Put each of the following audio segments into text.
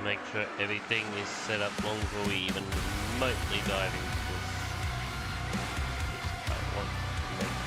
make sure everything is set up long before we even remotely dive into this. I want to make sure.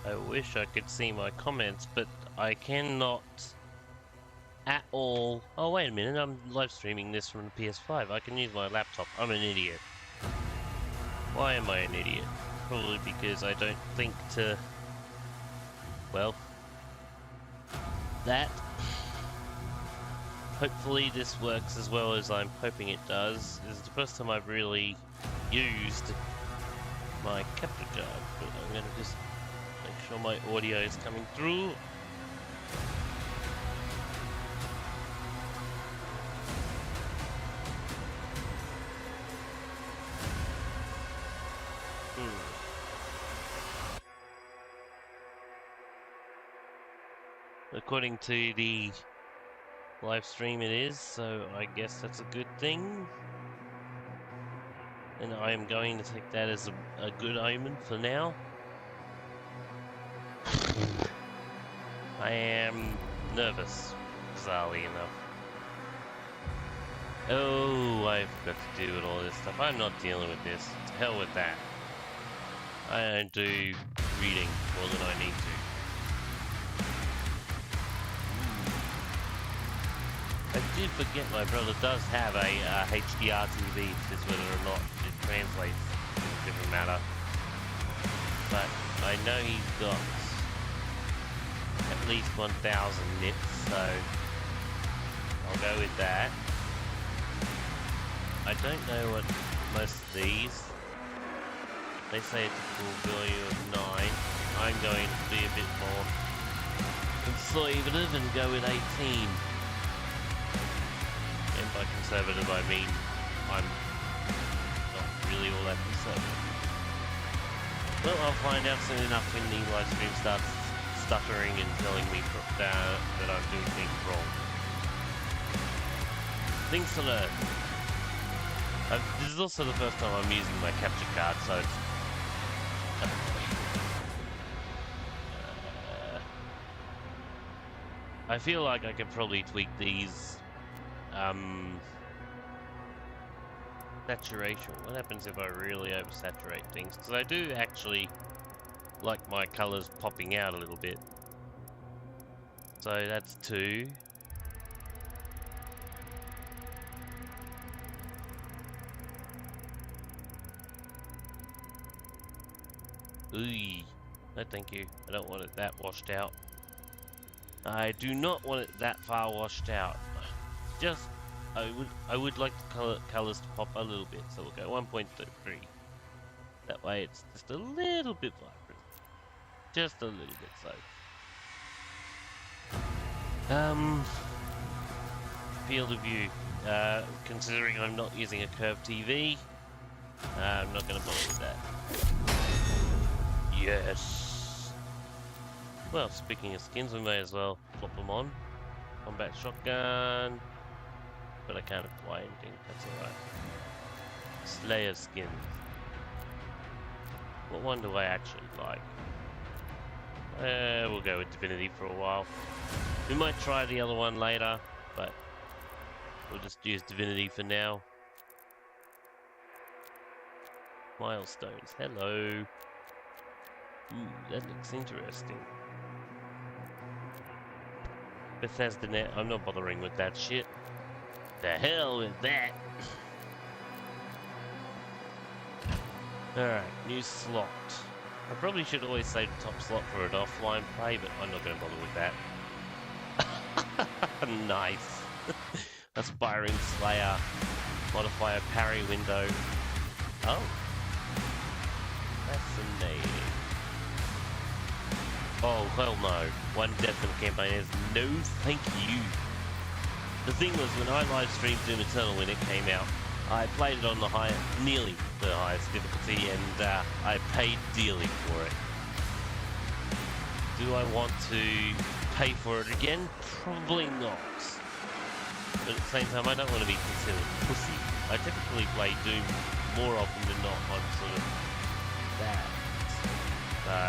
I wish I could see my comments, but I cannot at all. Oh, wait a minute, I'm live streaming this from the PS5. I can use my laptop. I'm an idiot. Why am I an idiot? Probably because I don't think to... Well... That. Hopefully this works as well as I'm hoping it does. This is the first time I've really used my capture card, but I'm gonna just make sure my audio is coming through. According to the live stream it is, so I guess that's a good thing. and I am going to take that as a good omen for now. I am nervous, bizarrely enough. Oh, I forgot to do with all this stuff. I'm not dealing with this. To hell with that. I don't do reading more than I need to. I did forget my brother does have a HDR TV, just whether or not it translates is a different matter. But I know he's got at least 1,000 nits, so I'll go with that. I don't know what most of these, they say a typical value of 9. I'm going to be a bit more conservative and go with 18. And by conservative I mean I'm not really all that conservative. Well, I'll find out soon enough when the live stream starts stuttering and telling me that I'm doing things wrong. Things to learn. This is also the first time I'm using my capture card, so it's... I feel like I could probably tweak these... saturation. What happens if I really oversaturate things? Because I do actually like my colors popping out a little bit. So that's 2. Ooh, no thank you. I don't want it that washed out. I do not want it that far washed out. Just, I would like the colors to pop a little bit. So we'll go 1.3. That way it's just a little bit vibrant. Just a little bit so. Field of view. Considering I'm not using a curved TV, I'm not going to bother with that. Yes! Well, speaking of skins, we may as well flop them on. Combat shotgun. But I can't apply anything, that's alright. Slayer skins. What one do I actually like? We'll go with Divinity for a while. We might try the other one later, but we'll just use Divinity for now. Milestones, hello. Ooh, that looks interesting. Bethesda Net, I'm not bothering with that shit. The hell with that. Alright, new slot. I probably should always say the top slot for an offline play, but I'm not going to bother with that. Nice. Aspiring Slayer. Modifier parry window. Oh. Fascinating. Oh, hell no. One death in the campaign is no thank you. The thing was, when I live streamed Doom Eternal when it came out, I played it on the nearly the highest difficulty, and I paid dearly for it. Do I want to pay for it again? Probably not. But at the same time, I don't want to be considered pussy. I typically play Doom more often than not on sort of that. So,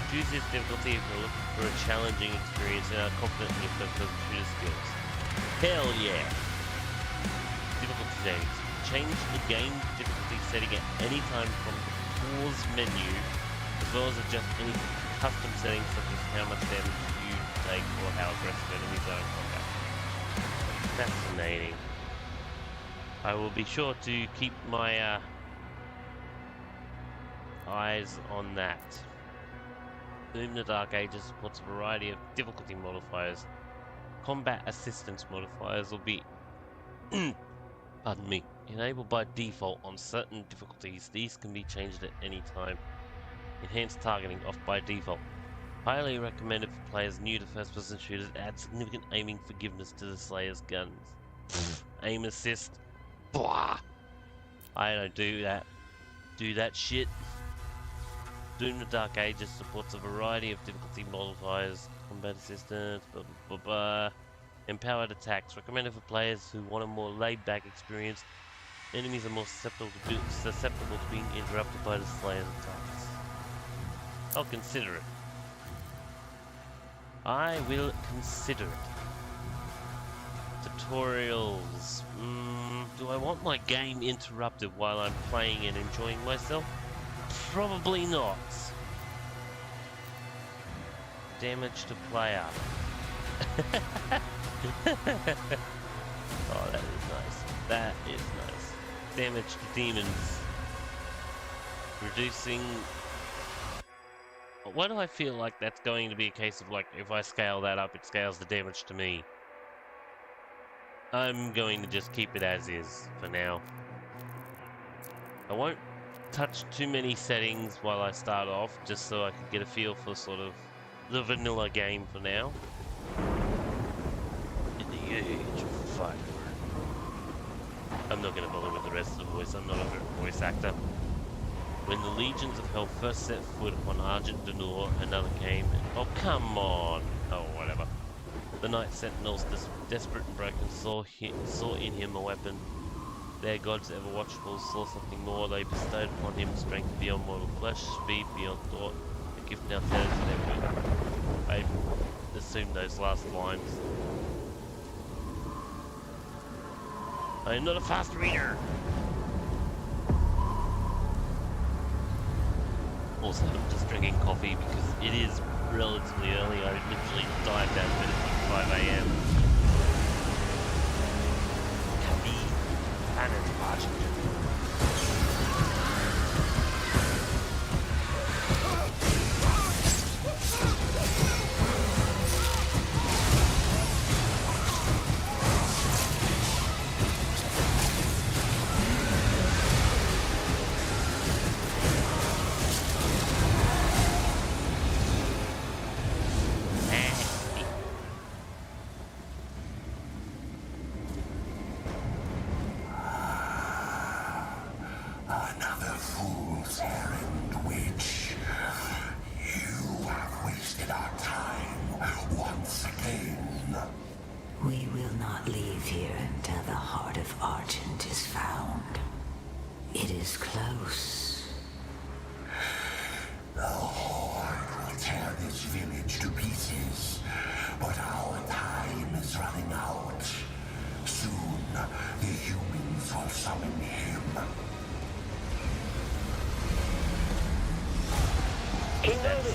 choose this difficulty if you're looking for a challenging experience and are confident in your first-person shooter skills. Hell yeah! Difficulty settings. Change the game difficulty setting at any time from the pause menu, as well as adjust any custom settings such as how much damage you take or how aggressive enemies are in combat. Fascinating. I will be sure to keep my eyes on that. Doom: The Dark Ages supports a variety of difficulty modifiers. Combat assistance modifiers will be pardon me, enabled by default on certain difficulties. These can be changed at any time. Enhanced targeting off by default. Highly recommended for players new to first-person shooters. Add significant aiming forgiveness to the Slayer's guns. Aim assist. Blah. I don't do that. Do that shit. Doom: The Dark Ages supports a variety of difficulty modifiers. Combat assistance, blah blah blah. Empowered attacks, recommended for players who want a more laid-back experience. Enemies are more susceptible to being interrupted by the Slayer's attacks. I'll consider it. I will consider it. Tutorials. Do I want my game interrupted while I'm playing and enjoying myself? Probably not. Damage to player. Oh, that is nice. That is nice. Damage to demons. Reducing... Why do I feel like that's going to be a case of, like, if I scale that up, it scales the damage to me? I'm going to just keep it as is for now. I won't touch too many settings while I start off, just so I can get a feel for sort of the vanilla game for now. In the age of fire. I'm not going to bother with the rest of the voice, I'm not a voice actor. When the legions of hell first set foot upon Argent Denor, another came and... Oh, come on! Oh, whatever. The Night Sentinels, desperate and broken, saw in him a weapon. Their gods ever watchful saw something more. They bestowed upon him strength beyond mortal flesh, speed beyond thought, a gift now tethered to their will. I assume those last lines. I am not a fast reader! Also, I'm just drinking coffee because it is relatively early. I literally dived out of bed at 5 AM. Coffee and it's Argent.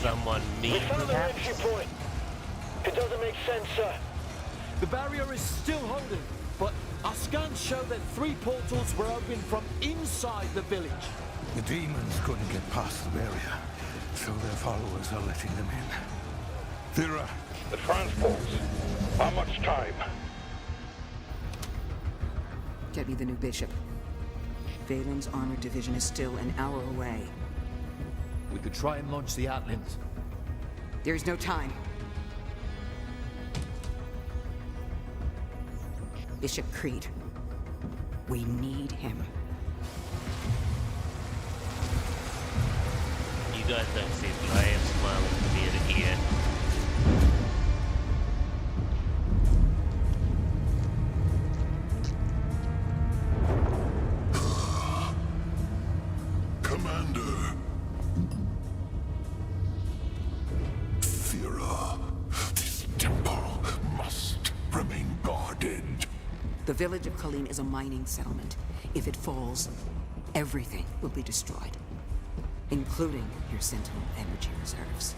Someone me, perhaps? It doesn't make sense, sir. The barrier is still holding, but our scans show that 3 portals were opened from inside the village. The demons couldn't get past the barrier, so their followers are letting them in. Thera. The transports. How much time? Get me the new bishop. Valen's armored division is still an hour away. We could try and launch the Atlands. There's no time. Bishop Creed. We need him. You guys don't see it, but I am smiling from ear to ear. The village of Colleen is a mining settlement. If it falls, everything will be destroyed, including your Sentinel energy reserves.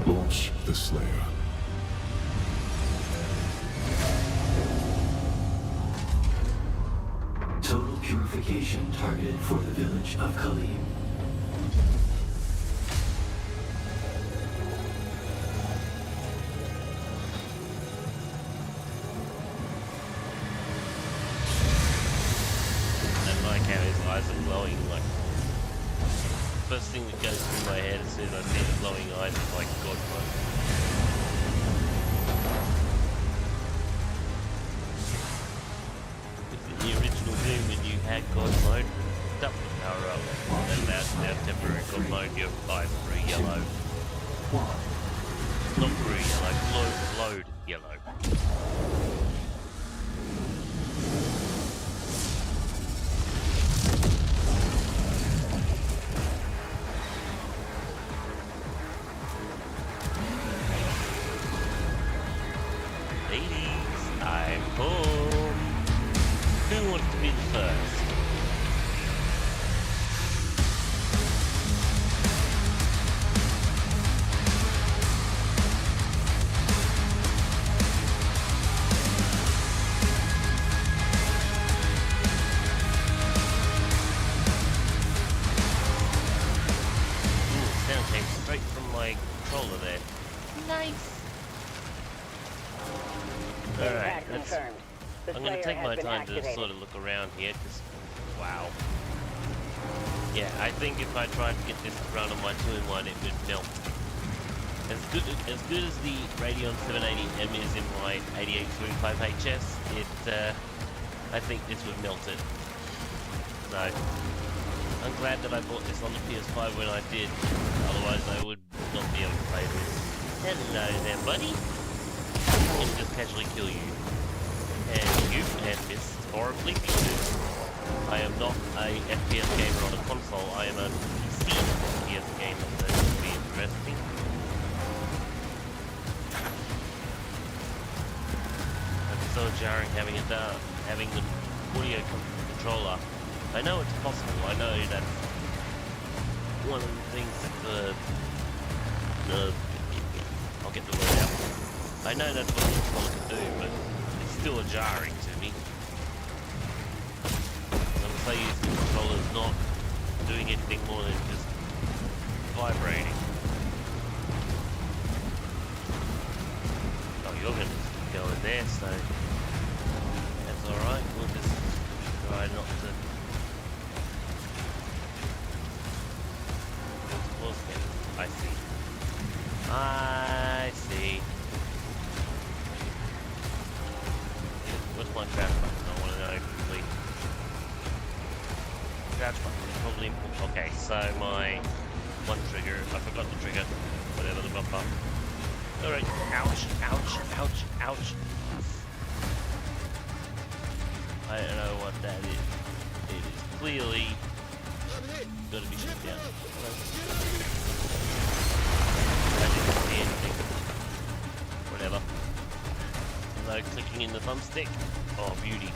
Launch the Slayer. Total purification targeted for the village of Colleen. First thing that goes through my head as soon as I see the glowing eyes is like God mode. In the original Doom, when you had God mode, double the power up, and now temporary God mode, your eyes are yellow. Not blue yellow, glowed yellow. Oh, who wants to be the first? Sound came straight from my controller there. Nice. Alright, I'm going to take my time to sort of look around here, because, wow. Yeah, I think if I tried to get this to run on my 2-in-1, it would melt. As good as the Radeon 780M is in my 8835HS, I think this would melt it. So, I'm glad that I bought this on the PS5 when I did, otherwise I would not be able to play this. Hello there, buddy. I'm gonna just casually kill you. And you, and miss horribly because I am not a FPS gamer on a console, I am a PC FPS gamer, so this will be interesting. It's so jarring having the audio controller. I know it's possible, I know that's one of the things that I'll get the word out. I know that's what the controller can do, but it's still jarring to me. I'm so used to the controller's not doing anything more than just vibrating. Oh, you're going to go in there, so that's alright. We'll just try not to... I see. I see. What's my crouch button? I want to know quickly. Crouch button is probably important. Okay, so my one trigger, I forgot the trigger, whatever the bump. Alright, ouch, ouch, ouch, ouch. I don't know what that is. It is clearly gotta be shut down. I didn't see anything. Whatever. No clicking in the thumbstick. Oh, beauty.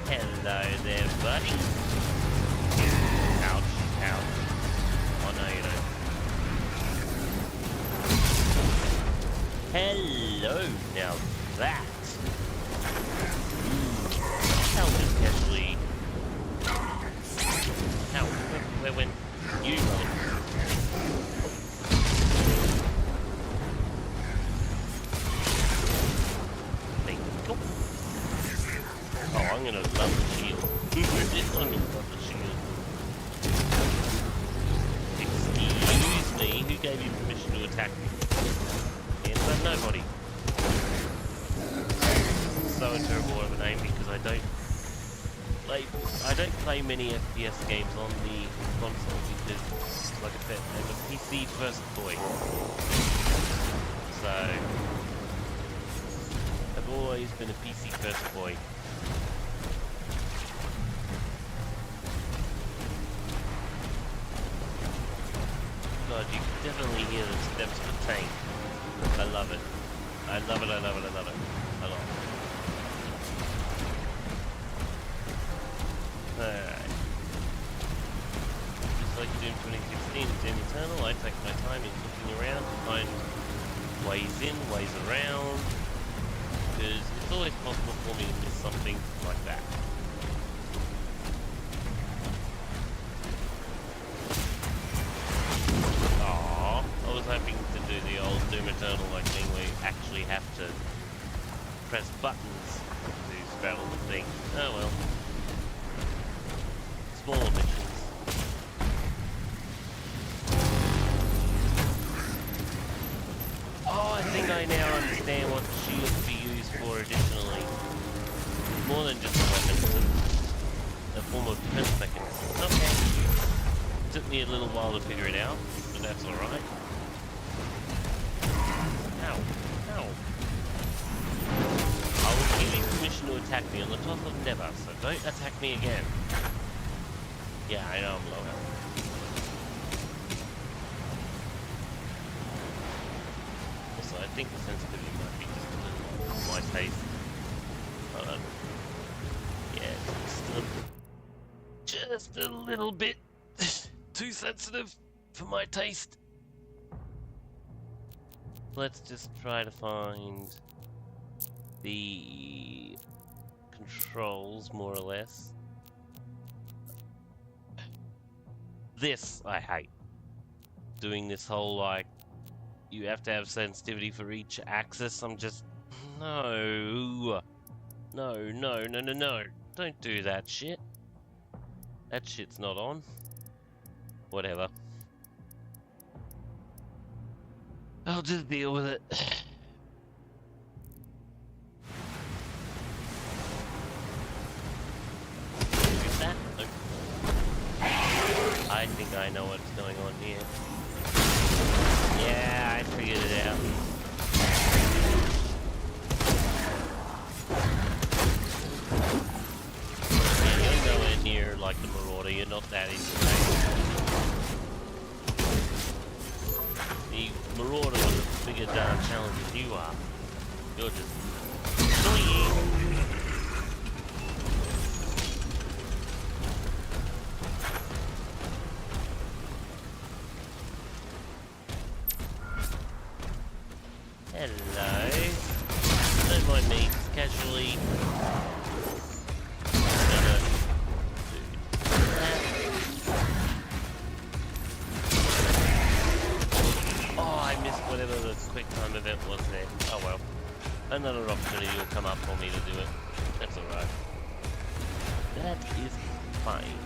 Hello there, buddy. Ouch, ouch. Oh, no, you don't. Hello, now that. I'll just casually... Ow, where went you, brother? Oh, I'm gonna love the shield. I'm gonna love the shield. Excuse me, who gave you permission to attack me? Yes, but nobody. So terrible of a name because I don't play many FPS games on the console because, like I said, I'm a PC first boy. So I've always been a PC first boy. God, you can definitely hear the steps of a tank. I love it. I love it, I love it, I love it. A lot. Alright. Just like you do in 2016 in Doom Eternal, I take my time in looking around to find ways in, ways around, because it's always possible for me to miss something like that. Aww, I was hoping to do the old Doom Eternal like thing where you actually have to press buttons to straddle the thing. Oh well. Smaller missions. Oh, I think I now understand what the shield can be used for additionally. More than just a weapon, it's a form of defense mechanism. Okay. Took me a little while to figure it out, but that's alright. Ow. Ow. I will give you permission to attack me on the top of never, so don't attack me again. Yeah, I know I'm low health. I think the sensitivity might be just a little for my taste. Yeah, just a little bit too sensitive for my taste. Let's just try to find the controls, more or less. This I hate. Doing this whole, like, you have to have sensitivity for each axis. I'm just... No. No. Don't do that shit. That shit's not on. Whatever. I'll just deal with it. Is that? Nope. I think I know what's going on here. Yeah, I figured it out. Yeah, you're nowhere near like the Marauder, you're not that entertaining. The Marauder was a bigger darn challenge than you are. You're just annoying. Hello. Don't mind me, just casually. Oh, I missed whatever the quick time event was there. Oh well. Another opportunity will come up for me to do it. That's alright. That is fine.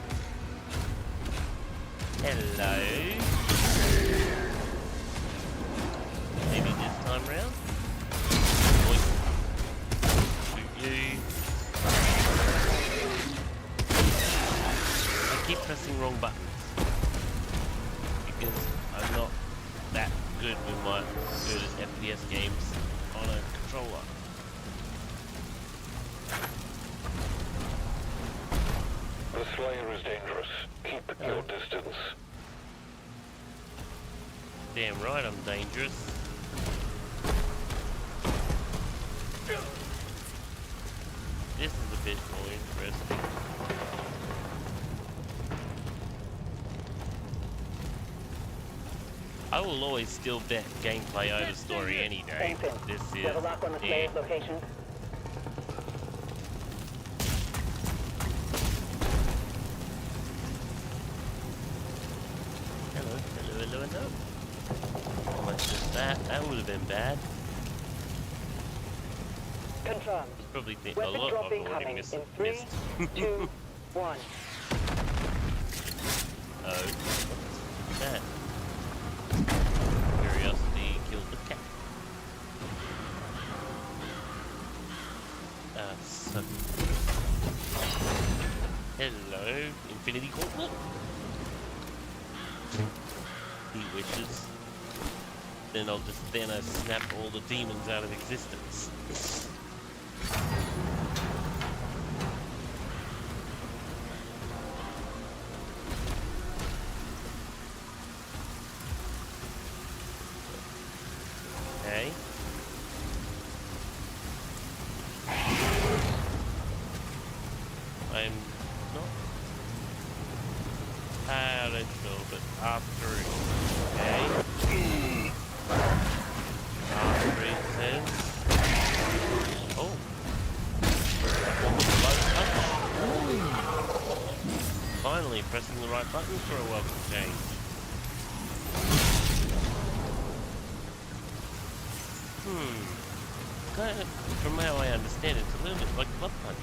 Hello. Maybe this time round? Boink. Shoot you. I keep pressing wrong buttons. Because I'm not that good with my good at FPS games on a controller. The Slayer is dangerous. Keep your distance. Damn right I'm dangerous. This is a bit more interesting. I will always still bet gameplay over story any day. This is You have a lock on the Slayer's location? Hello. How much is that? That would have been bad. Confirmed. Probably think a Weapon lot drop of already incoming missed. in 3, 2, 1. Oh, what's that? Curiosity killed the cat. So. Hello, Infinity Gauntlet. He wishes. Then I snap all the demons out of existence. Okay. I'm not entirely sure, but after okay. After it says, oh, finally pressing the right button for a welcome change. Kind of, from how I understand it, it's a little bit like Blood Punch.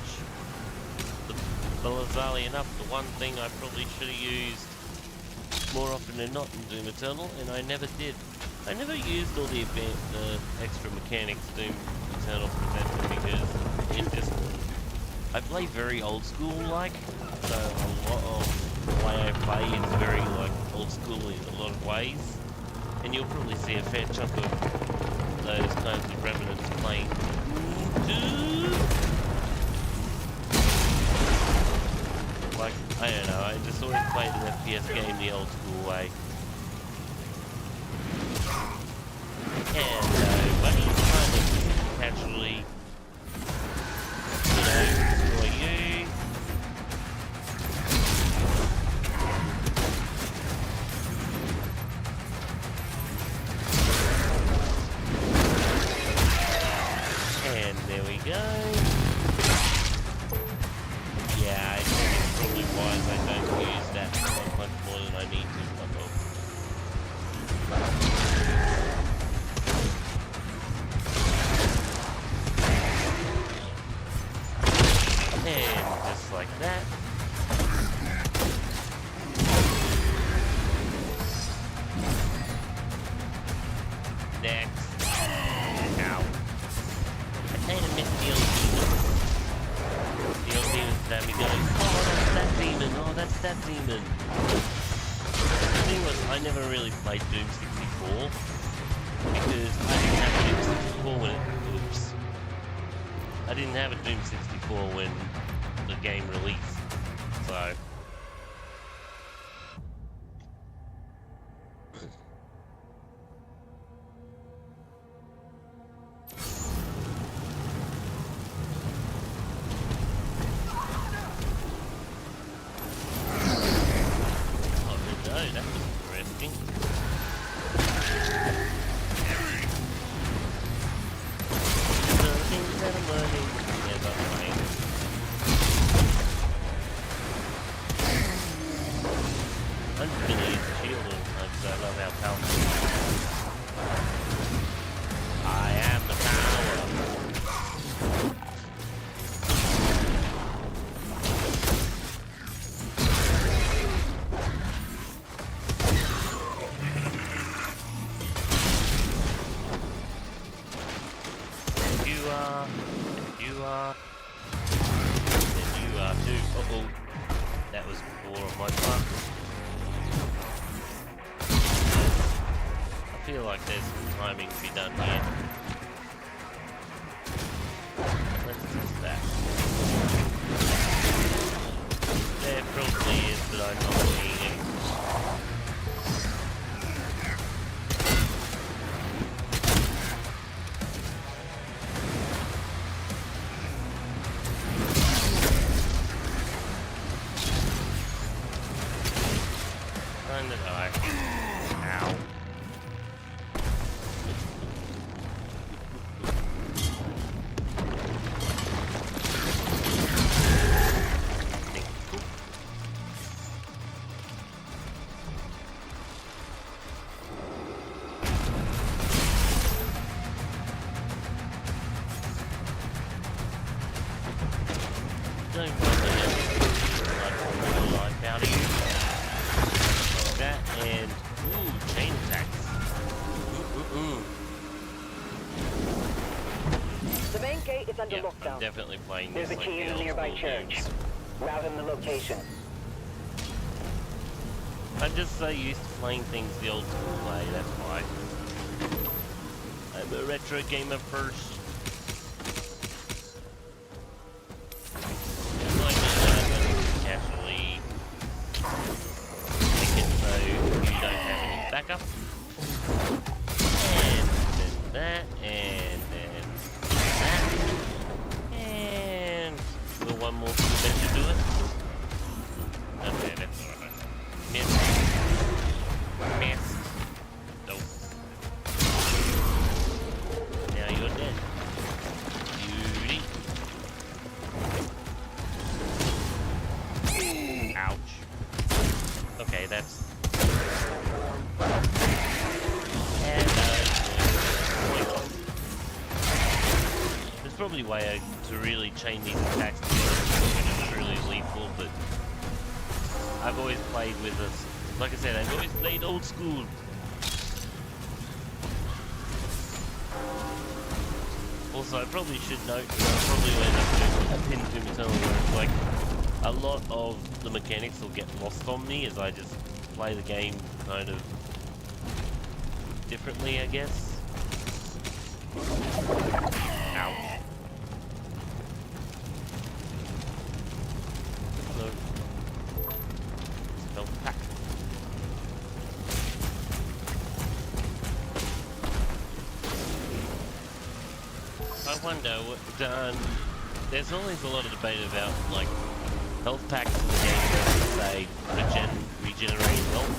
Bizarrely enough, the one thing I probably should have used more often than not in Doom Eternal, and I never did. I never used all the extra mechanics Doom Eternal presented because it just... I play very old school like, so a lot of the way I play is very like old school in a lot of ways. And you'll probably see a fair chunk of those kinds of remnants playing. Like, I don't know, I just always played an FPS game the old school way. And, that demon. The thing was, I never really played Doom 64 because I didn't have a Doom 64 when it. Oops. I didn't have a Doom 64 when the game released, so. That was poor on my part. I feel like there's some timing to be done here. Let's test that. There probably is, but I'm not seeing it. Ow. Don't bother life out of you. That and chain attacks. The main gate is under Yeah, lockdown. I'm definitely playing There's this a like key in the the old nearby school church. games. Route in the location. I'm just so used to playing things the old school way, that's why. I'm a retro gamer first. Like casually make it so you don't have any backup. And then that, and then that. And the one more thing to do it. Okay, that's alright. Miss. Nope. Now you're dead. Beauty. Ouch. Okay, that's... And, there's probably a way to really chain these attacks together when it's truly lethal, but I've always played with this. Like I said, I've always played old school. Also, I probably should note that I'll probably end up doing a pin to me tunnel where it's like a lot of the mechanics will get lost on me as I just play the game kind of differently, I guess. Ouch. So, spell pack. I wonder what there's always a lot of debate about like health packs in the game versus say regenerating health.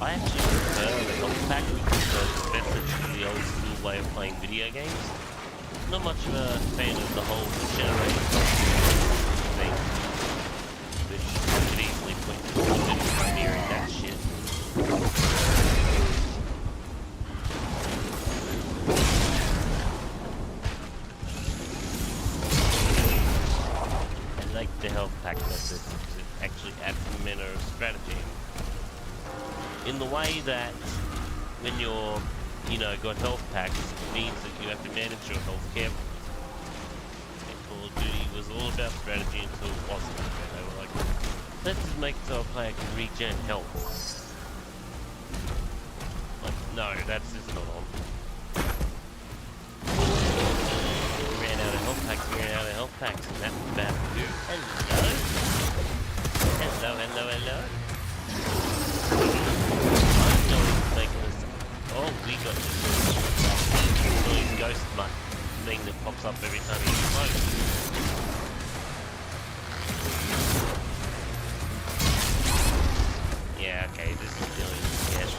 I actually prefer the health pack because it's better to the old school way of playing video games. Not much of a fan of the whole regenerating health thing, which I could easily point to a mirroring that shit. The health pack method to actually add some manner of strategy in the way that when you're, got health packs, it means that you have to manage your health carefully. And Call of Duty was all about strategy until it wasn't. They were like, Let's just make so a player can regen health. Like, no, that's just not on. We ran out of health packs, and that's bad too. Hello? Hello. I'm going to make this. Oh, we got this annoying ghost mutt thing that pops up every time you get close. Yeah, okay, this is dealing with scared.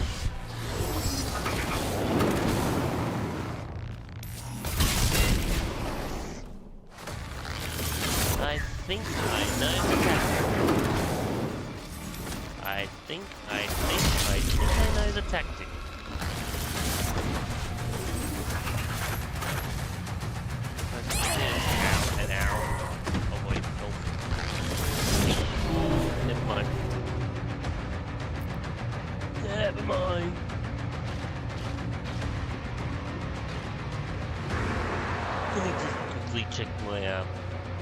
I think I know the tactic. I think I know the tactic. An arrow. Oh wait, no. Never mind. Never mind. Let me just quickly check my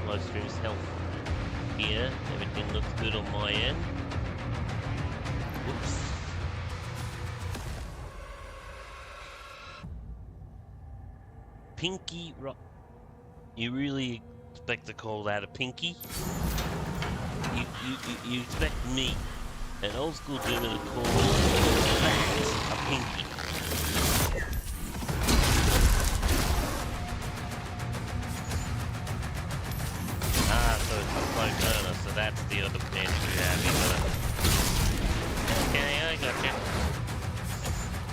Livestream's health here. Everything looks good on my end. Oops. Pinky rock. You really expect to call that a pinky? You expect me, an old school German, to call that a pinky? Ah, so it's a slow burner, so that's the other advantage you have, isn't it? Okay, I gotcha.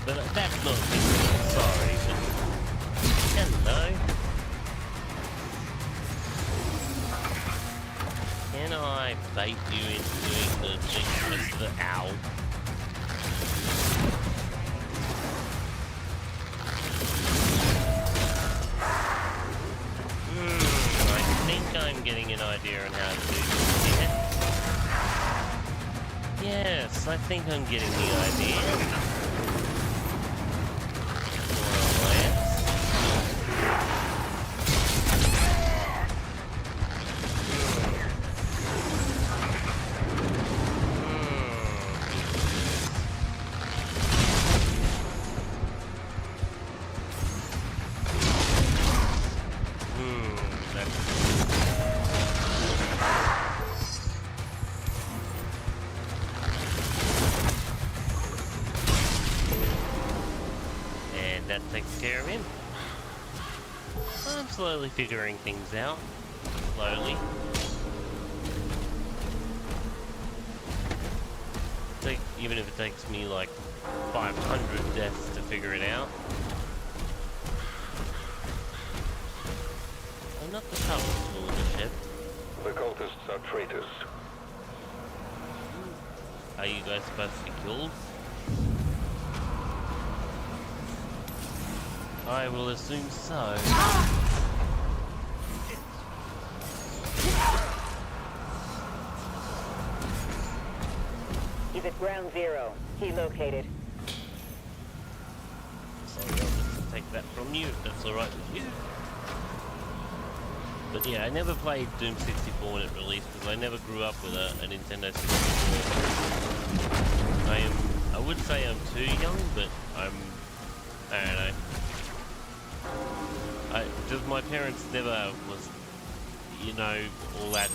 But that's not a pinky, sorry, but... Hello? Can I bait you into doing the thing with the owl? I think I'm getting an idea on how to do this here. Yes, I think I'm getting the idea. That takes care of him. I'm slowly figuring things out. Slowly. Even if it takes me like 500 deaths to figure it out. I'm not the toughest tool in the ship. The cultists are traitors. Are you guys supposed to be killed? I will assume so. He's at ground zero. He located. Sorry, I'll just take that from you if that's alright with you. But yeah, I never played Doom 64 when it released because I never grew up with a Nintendo 64. I would say I'm too young, but I don't know. Just my parents never was, you know, all that,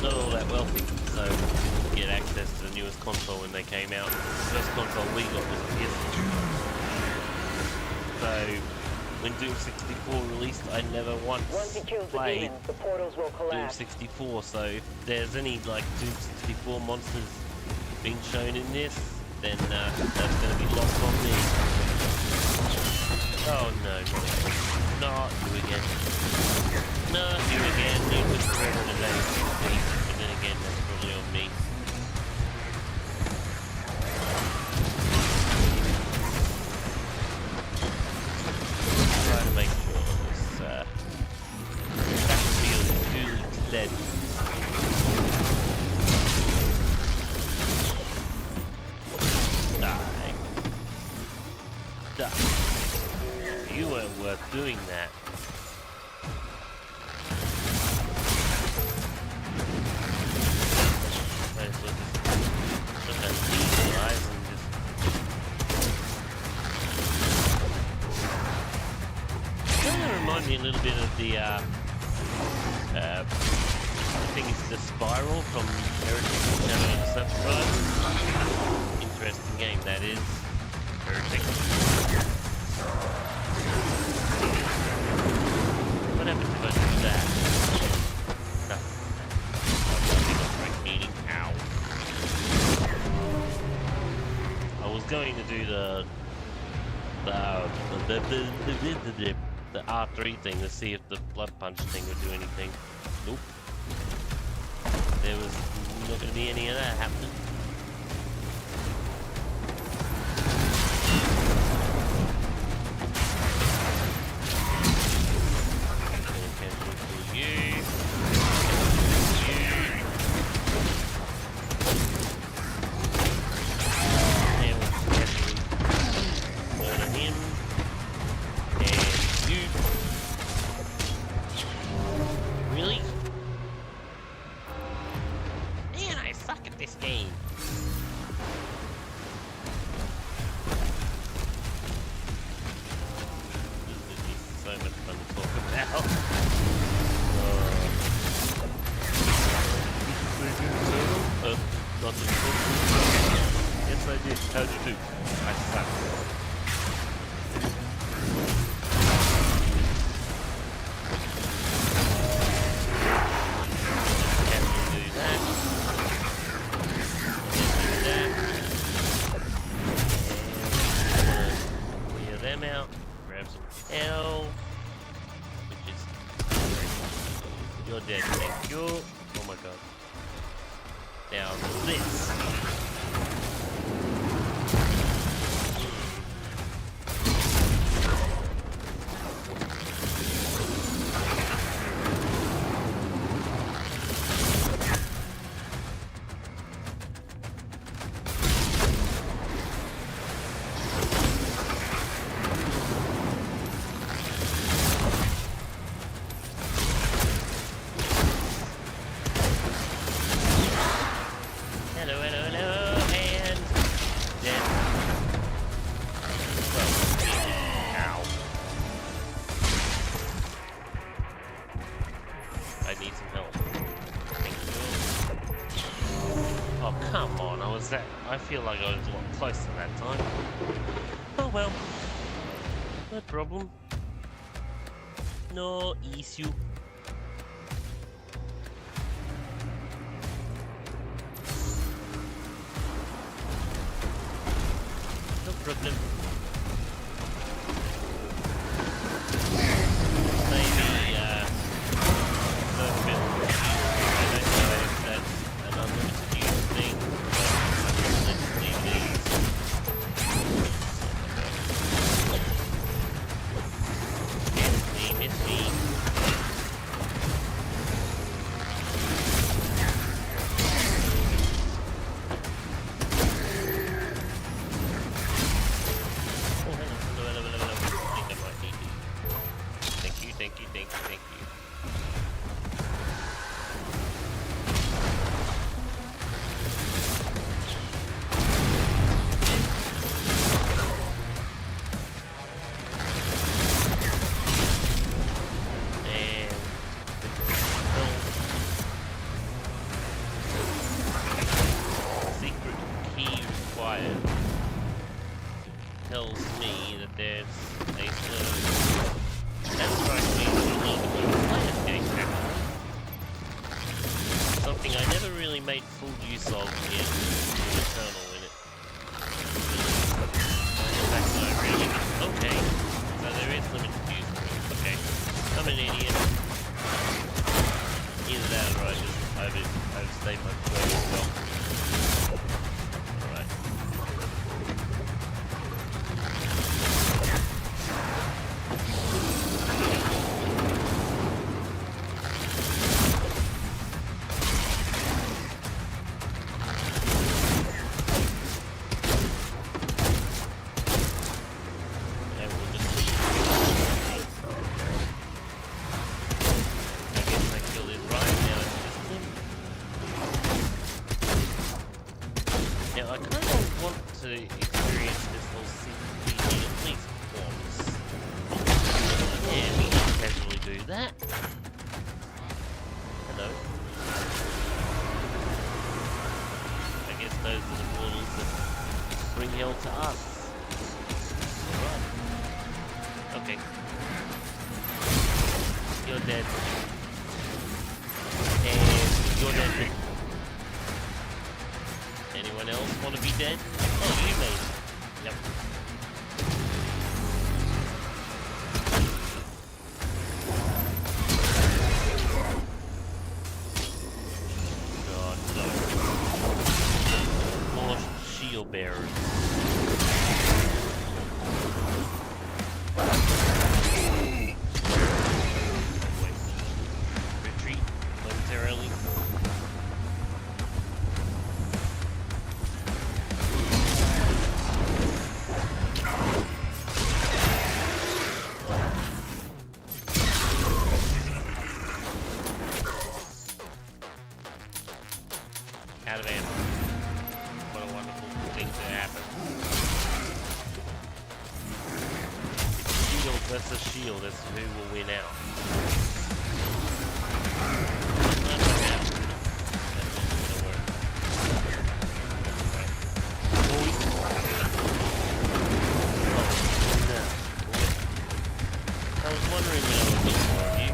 not all that wealthy, so didn't get access to the newest console when they came out. The first console we got was a PS2. So, when Doom 64 released, I never once Once he kills the played demons, the portals will Doom collapse. 64, so if there's any, like, Doom 64 monsters being shown in this, then that's gonna be lost on me. Oh no, not you again. Not you again, you was forever today. And then again, that's probably on me. Try to make sure this battlefield is duly cleansed. Die. You weren't worth doing that. me a little bit of the, I think it's the Spiral from Heretic Shadow of the Survivors. Interesting game that is. Heretic. What happened if I do that? Nothing. Meaning, ow. I was going to do the R3 thing to see if the blood punch thing would do anything. Nope. There was not going to be any of that happening. I feel like I was a lot closer that time. Oh well. No problem. No issue. No problem. Maybe, a little bit. I don't know if that's an unlimited use thing. Tells me that there's a that strikes me as a little bit of a player's gate actually. Something I never really made full use of in Eternal in it. In fact, I really okay. So there is limited use of it. Okay. I'm an idiot. Either that or I just overstayed my play as well. To experience this whole CPG at least once. Yeah, casually do that. Hello. I guess those are the portals that bring hell to us. Alright. Okay. You're dead. And you're dead. Anyone else want to be dead? Oh, you made it. Yep. God, no. More shield bearers. Retreat momentarily. Out of ammo. What a wonderful thing to happen. Shield versus shield as to who will win out. That's not gonna work. Oh, no. I was wondering when I would get more of you.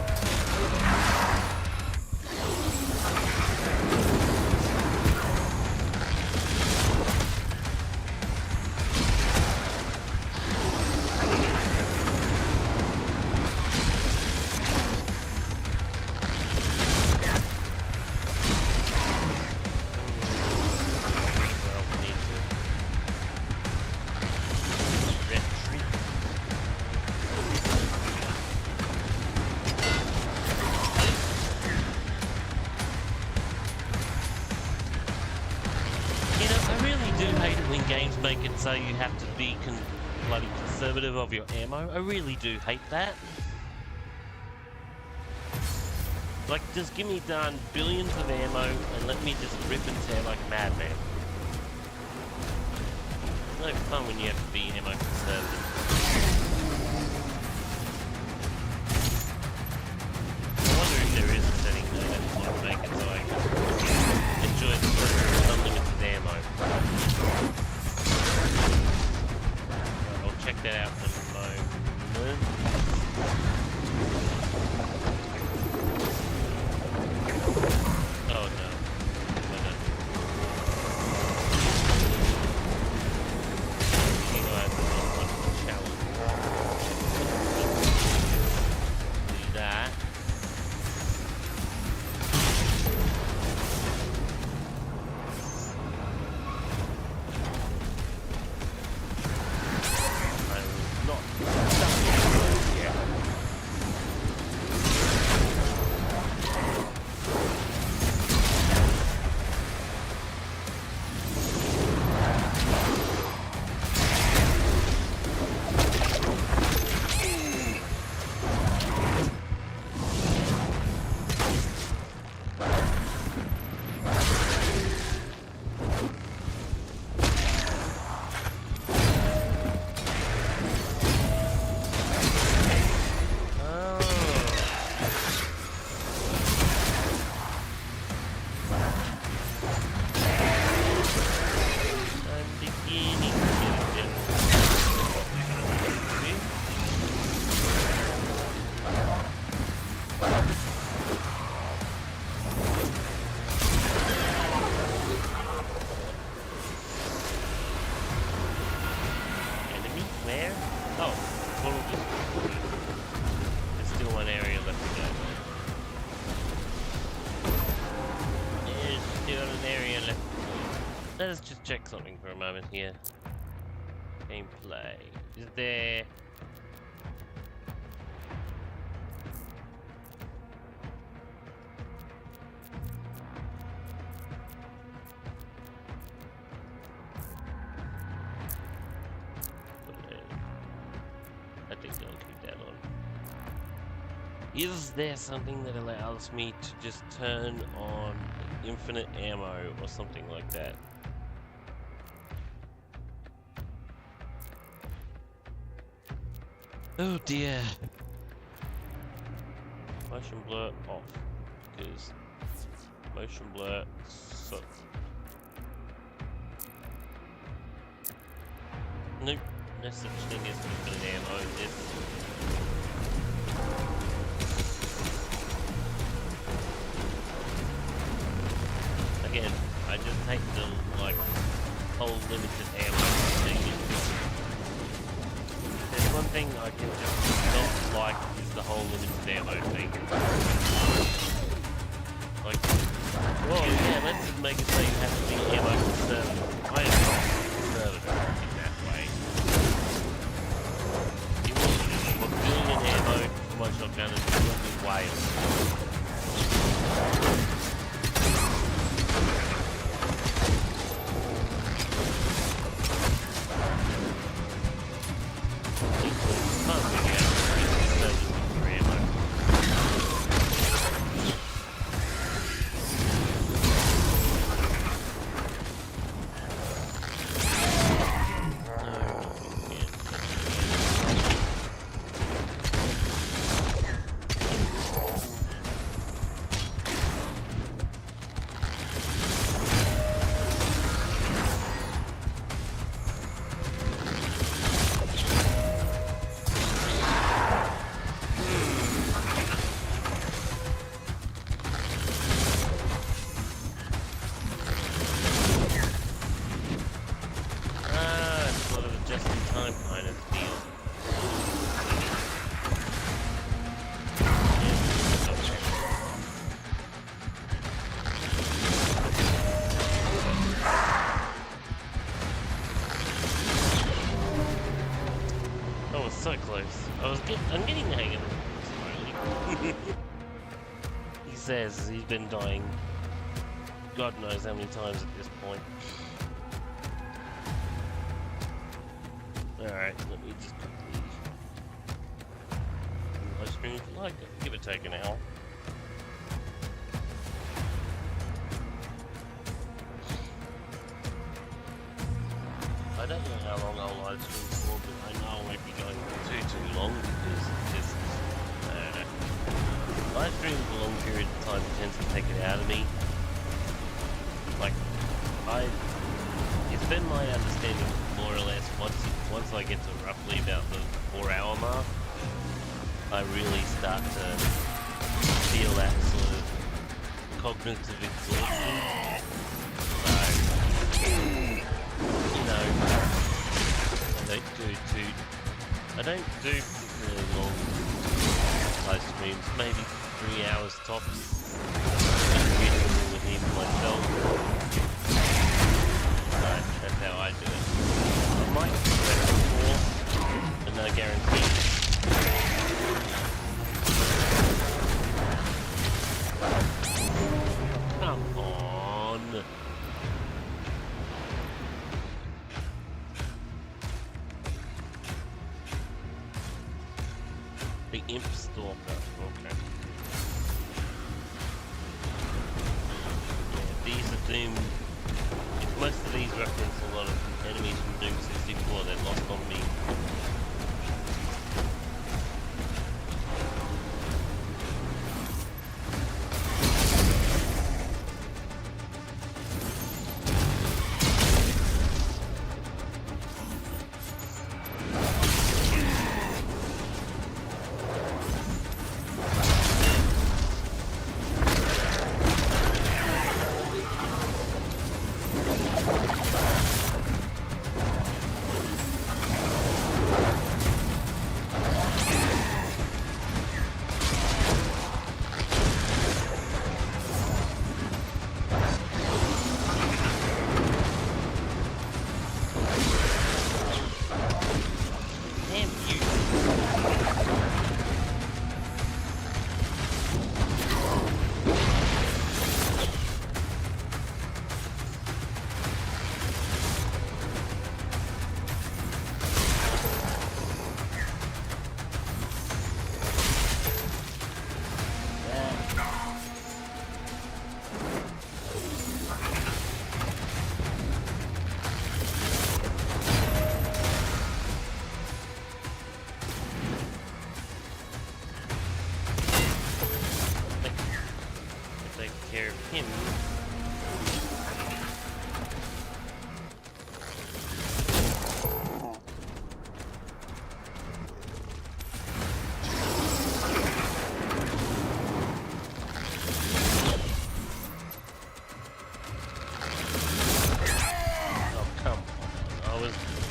Games make it so you have to be bloody conservative of your ammo. I really do hate that. Like, just give me done billions of ammo and let me just rip and tear like a madman. It's no fun when you have to be ammo conservative. I wonder if there is a setting though that might make it so I can enjoy the unlimited ammo. I'll check that out in a moment. Oh no. You know, I have one challenge. Do that. Let's just check something for a moment here. Gameplay. Is there... I think I'll keep that on. Is there something that allows me to just turn on infinite ammo or something like that? Oh dear. Motion blur off, because motion blur sucks. Nope, no such thing as infinite ammo in this. Again, I just hate the like whole limited ammo thing. There's one thing I can just not like is the whole limited ammo thing. Like, well, yeah, let's just make it so you have to be ammo conservative. I am not conservative in that way. You want billion ammo for my shotgun and you want me whale. So close. I'm getting the hang of it slowly. He says he's been dying God knows how many times at this point. Alright, let me just quickly live stream if you like it. Give or take an hour. I don't know how long I'll live stream for, but I know I won't be going too long because this is, I don't know. Live stream for a long period of time tends to take it out of me. Like, it's been my understanding more or less once I get to roughly about the 4-hour mark, I really start to feel that sort of cognitive exhaustion. So, you know, I don't do particularly long live streams, maybe 3 hours tops. Reasonable with even myself. So that's how I do it. I might set it for 4, but no guarantee. Come on. The imp stalker. Okay. Yeah, these are Doom. Most of these reference a lot of enemies from Doom 64 that lost on me.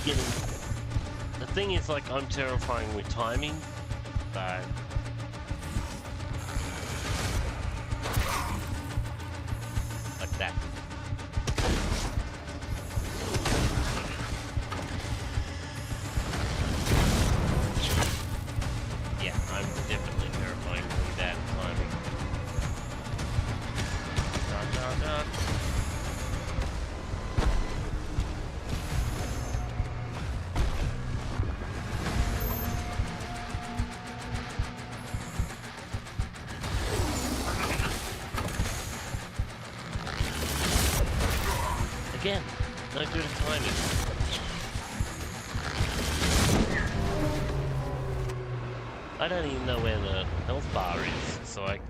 getting... The thing is, like, I'm terrifying with timing, so... Like that. Yeah, I'm definitely terrifying with that timing. Dun, dun, dun. Again, no good at timing. I don't even know where the health bar is, so I...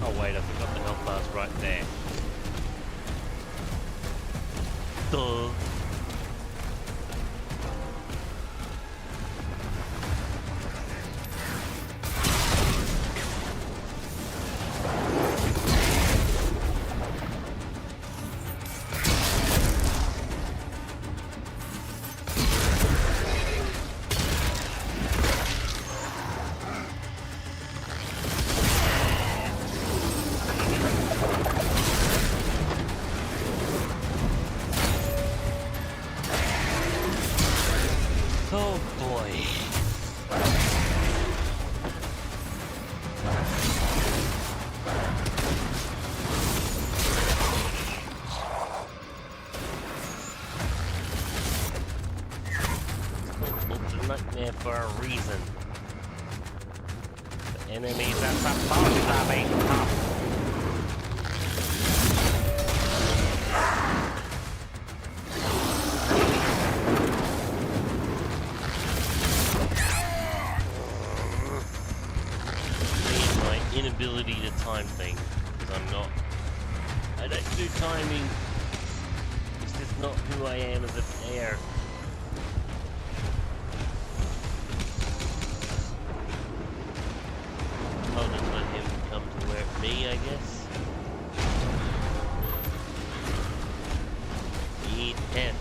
Oh wait, I forgot the health bar's right there. Duh. Oh boy. It's a nightmare for a reason. The enemies are supposed to be tough. Inability to time things, because I don't do timing. It's just not who I am as a player. I'll just let him come to where me, I guess. Need 10.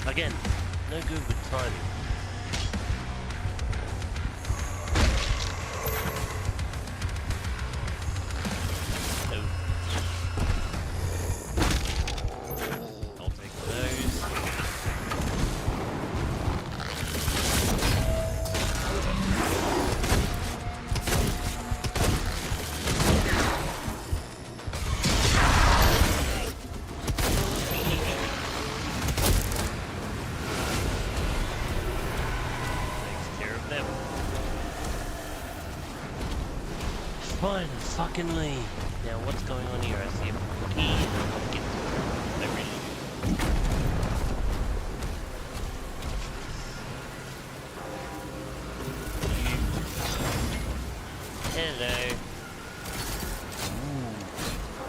Again, no good with timing. I'll take those. Finally! Now what's going on here? I see a key and I'll get to it. Hello. Ooh,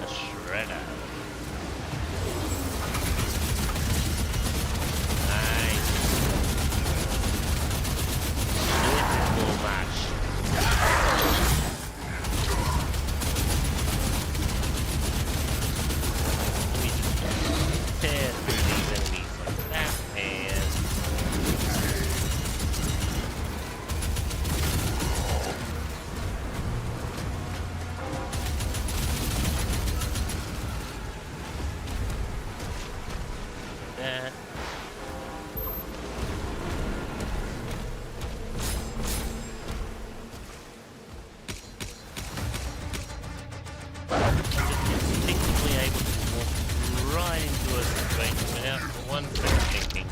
a shredder. Nice. This is more match. that. Instinctively able to walk right into a situation without for one second thinking.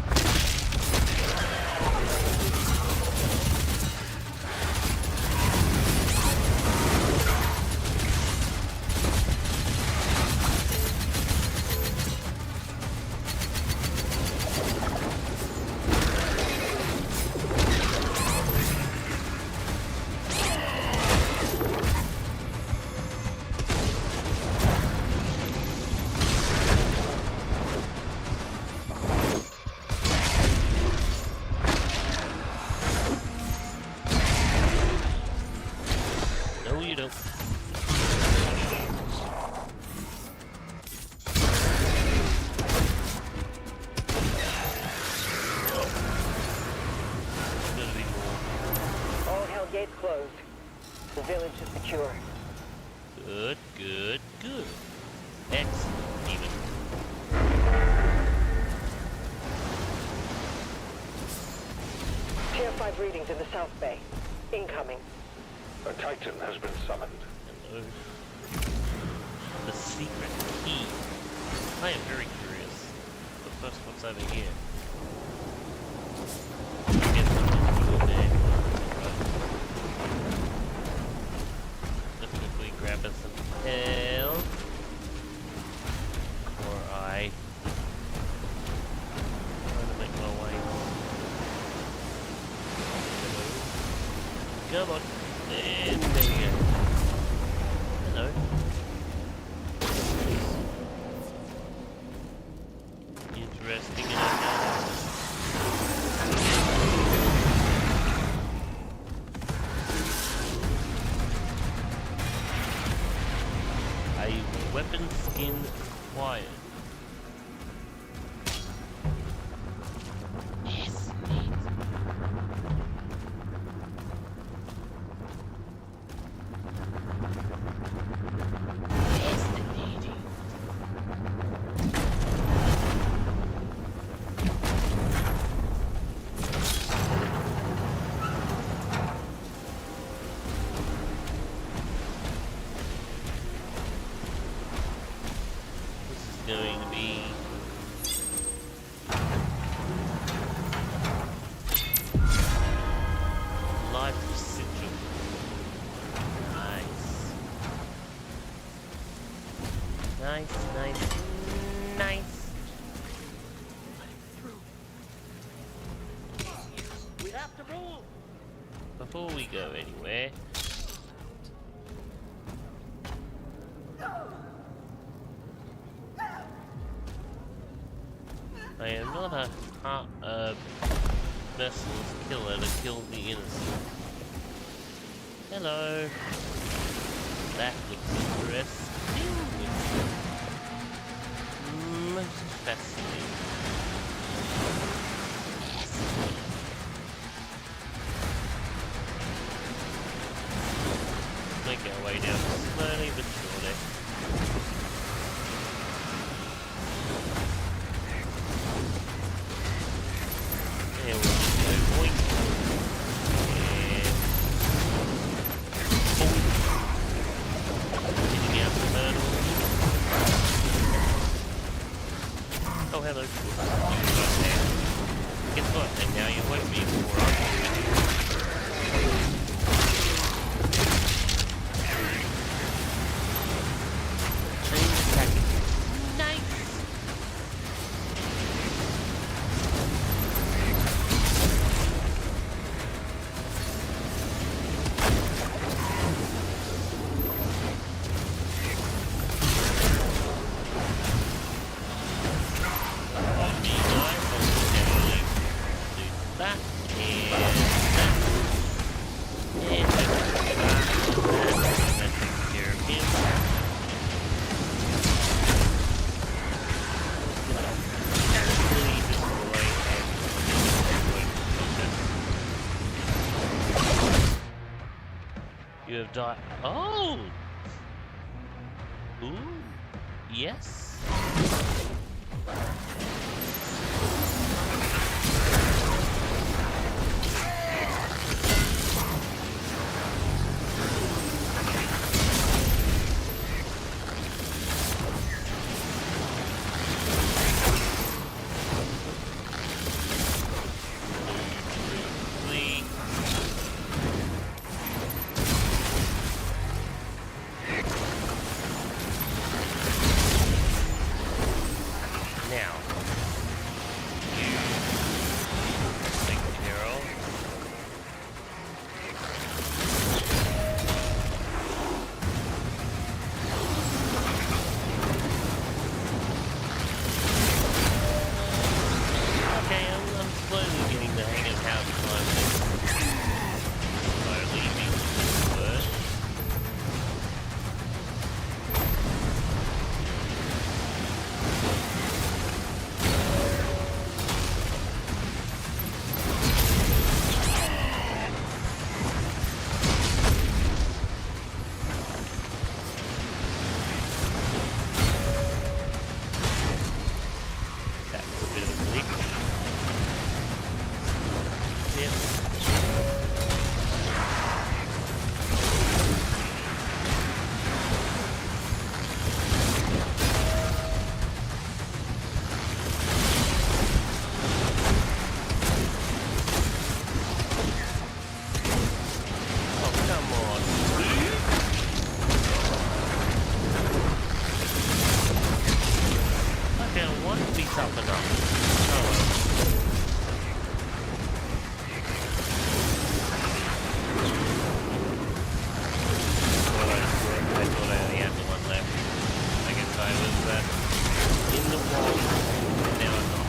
No, you don't. There's gonna be more. All hell gates closed. The village is secure. Good, good, good. Excellent, even. Tier 5 readings in the South Bay. Incoming. A Titan has been summoned. Hello. The secret key. I am very curious. But first, what's over here? Get the there. Let's quickly grab us some health. Or I trying to make my way. Come on. And there we go. Hello. Interesting enough. A weapon skin acquired. Yes, going to be live residual. Nice. Nice, nice, nice. We have to move! Before we go anywhere, I am not a merciless killer to kill the innocent. Hello. That looks interesting. Most fascinating. Make our way down slowly but surely. There we go, boink. And getting out the hurdle. Oh, hello. Right there. Guess what? And now you won't be before I'm You have died. Oh! Ooh. Yes. tough enough. Oh well. I thought I only had the one left. I guess I was in the wall, and now I'm not.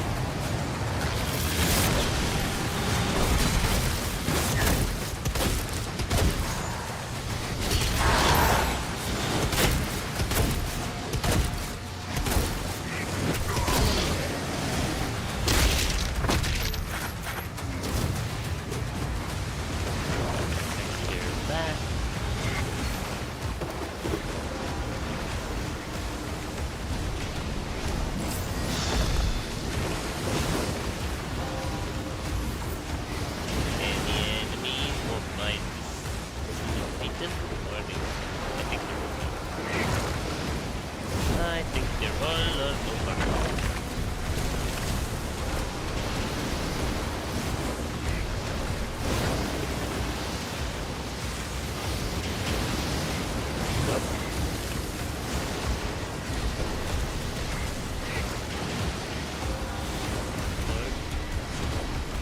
I think they're all over.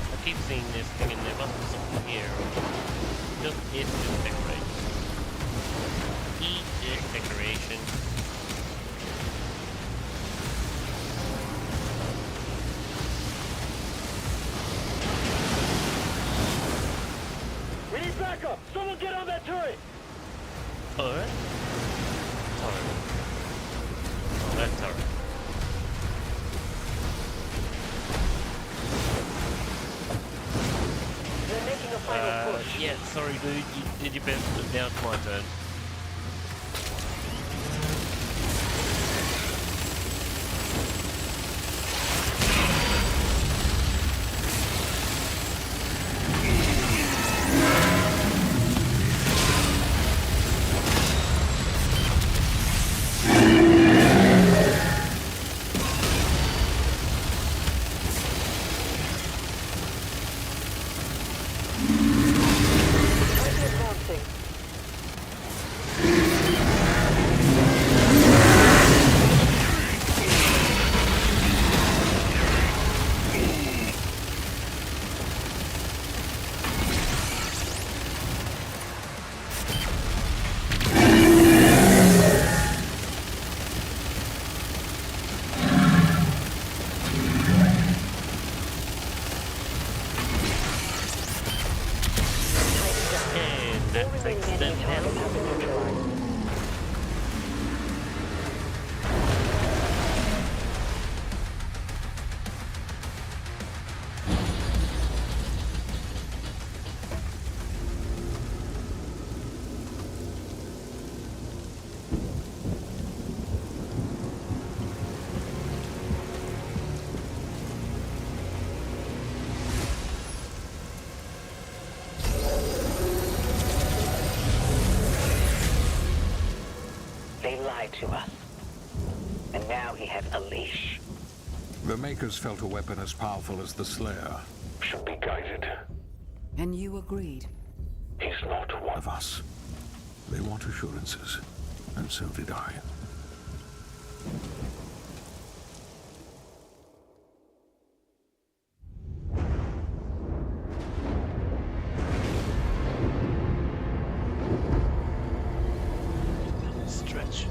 I keep seeing this thing and there must be something here. Just it's just decoration. Eat decoration. We need backup! Someone get on that turret! Turret? Turret. Oh, that turret. They're making a final push. Yeah, sorry dude, you did your best, but now it's my turn. Advancing. And that takes them down. They lied to us. And now he has a leash. The Makers felt a weapon as powerful as the Slayer. Should be guided. And you agreed. He's not one Of us. They want assurances, and so did I. Stretch.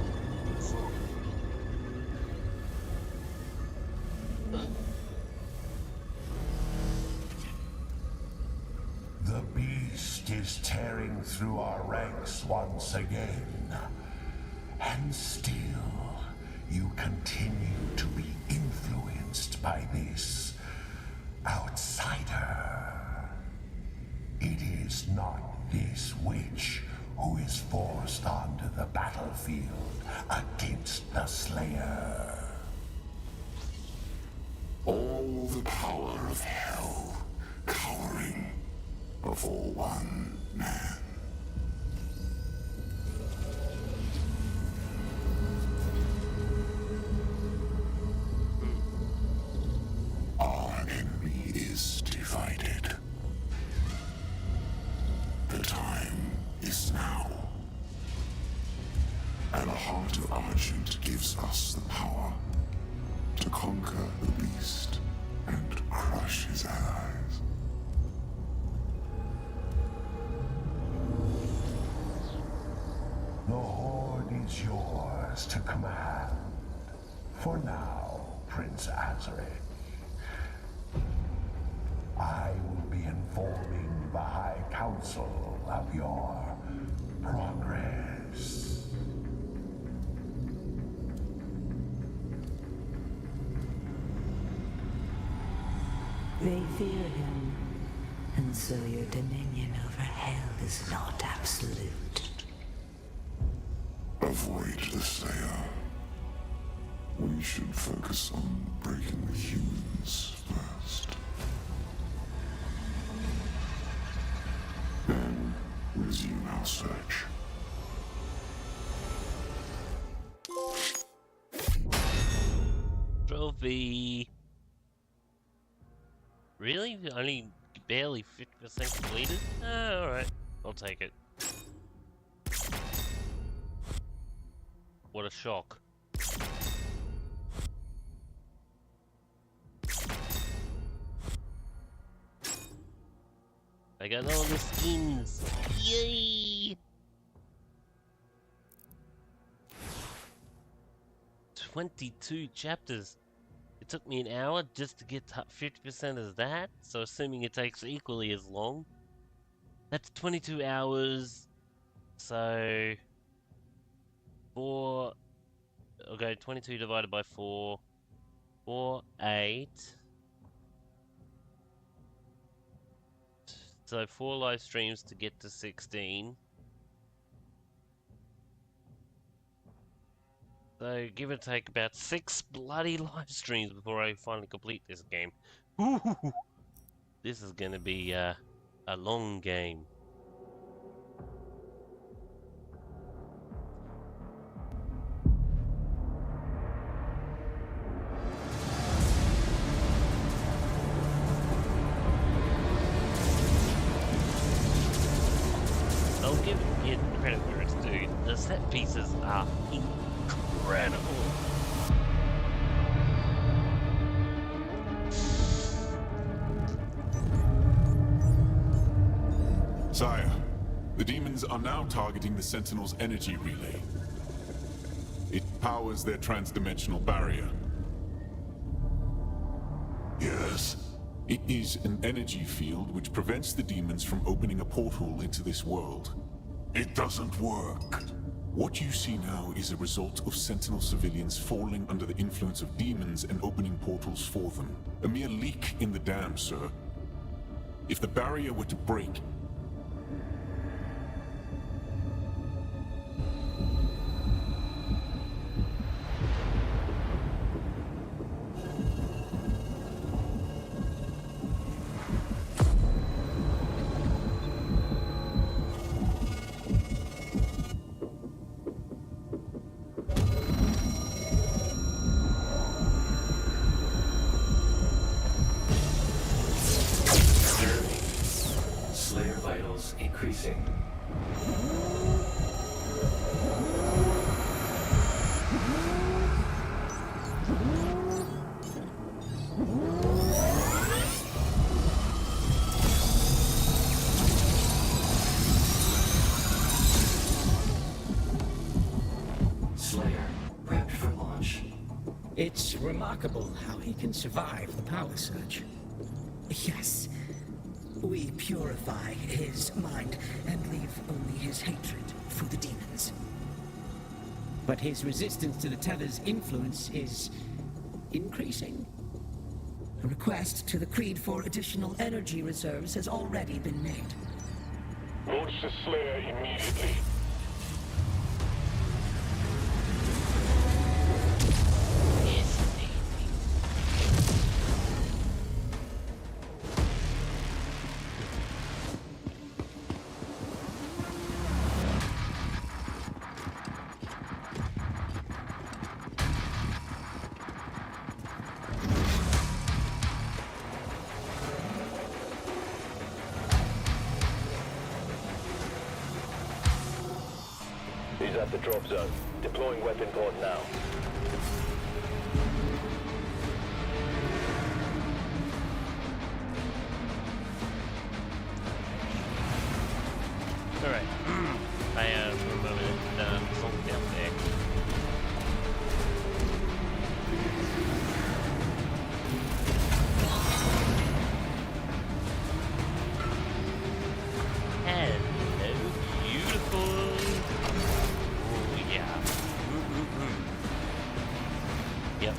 The beast is tearing through our ranks once again. And still, you continue to be influenced by this outsider. It is not this witch who is forced onto the battlefield against the Slayer. All the power of hell cowering before one man. Our enemy is divided. The time is now. And a heart of Argent gives us the power to conquer the beast. is yours to command. For now, Prince Azareth. I will be informing the High Council of your progress. They fear him, and so your dominion over hell is not absolute. Avoid the Slayer. We should focus on breaking the humans first. Then resume our search. Trophy. Really? Only barely 50% completed? Alright. I'll take it. What a shock. I got all the skins. Yay! 22 chapters. It took me an hour just to get 50% of that, so assuming it takes equally as long. That's 22 hours, so 4, okay, 22 divided by 4, 8. So 4 live streams to get to 16. So give or take about 6 bloody live streams before I finally complete this game. Ooh, this is gonna be a long game. I'll give it credit where it's due. The set pieces are incredible. Sire, the demons are now targeting the Sentinel's energy relay. It powers their transdimensional barrier. Yes. It is an energy field which prevents the demons from opening a portal into this world. It doesn't work. What you see now is a result of Sentinel civilians falling under the influence of demons and opening portals for them. A mere leak in the dam, sir. If the barrier were to break, increasing. Slayer, prepped for launch. It's remarkable how he can survive the power surge. Yes. We purify his mind and leave only his hatred for the demons. But his resistance to the Tether's influence is increasing. A request to the Creed for additional energy reserves has already been made. Launch the Slayer immediately. He's at the drop zone. Deploying weapon pod now. Alright. I for a moment zonked out there. Yep.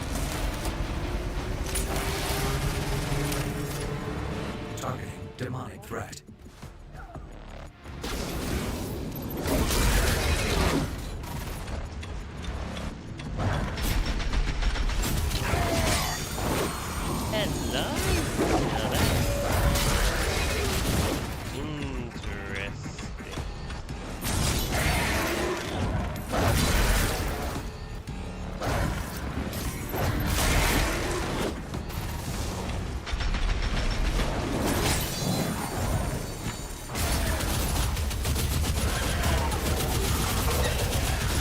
Targeting demonic threat. Hello. Now that's interesting.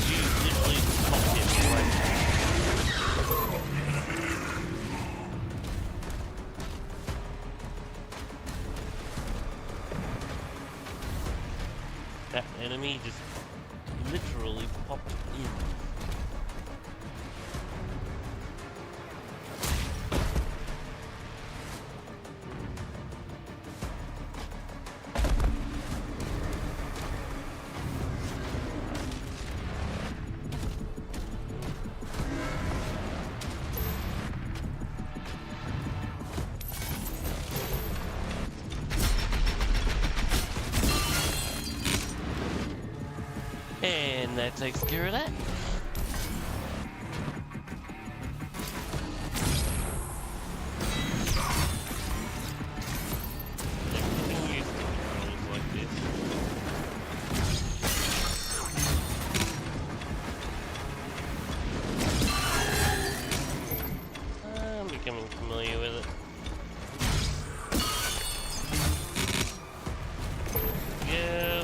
You literally popped him right. That enemy just literally popped in. And that takes care of that. I'm becoming familiar with it. Yeah.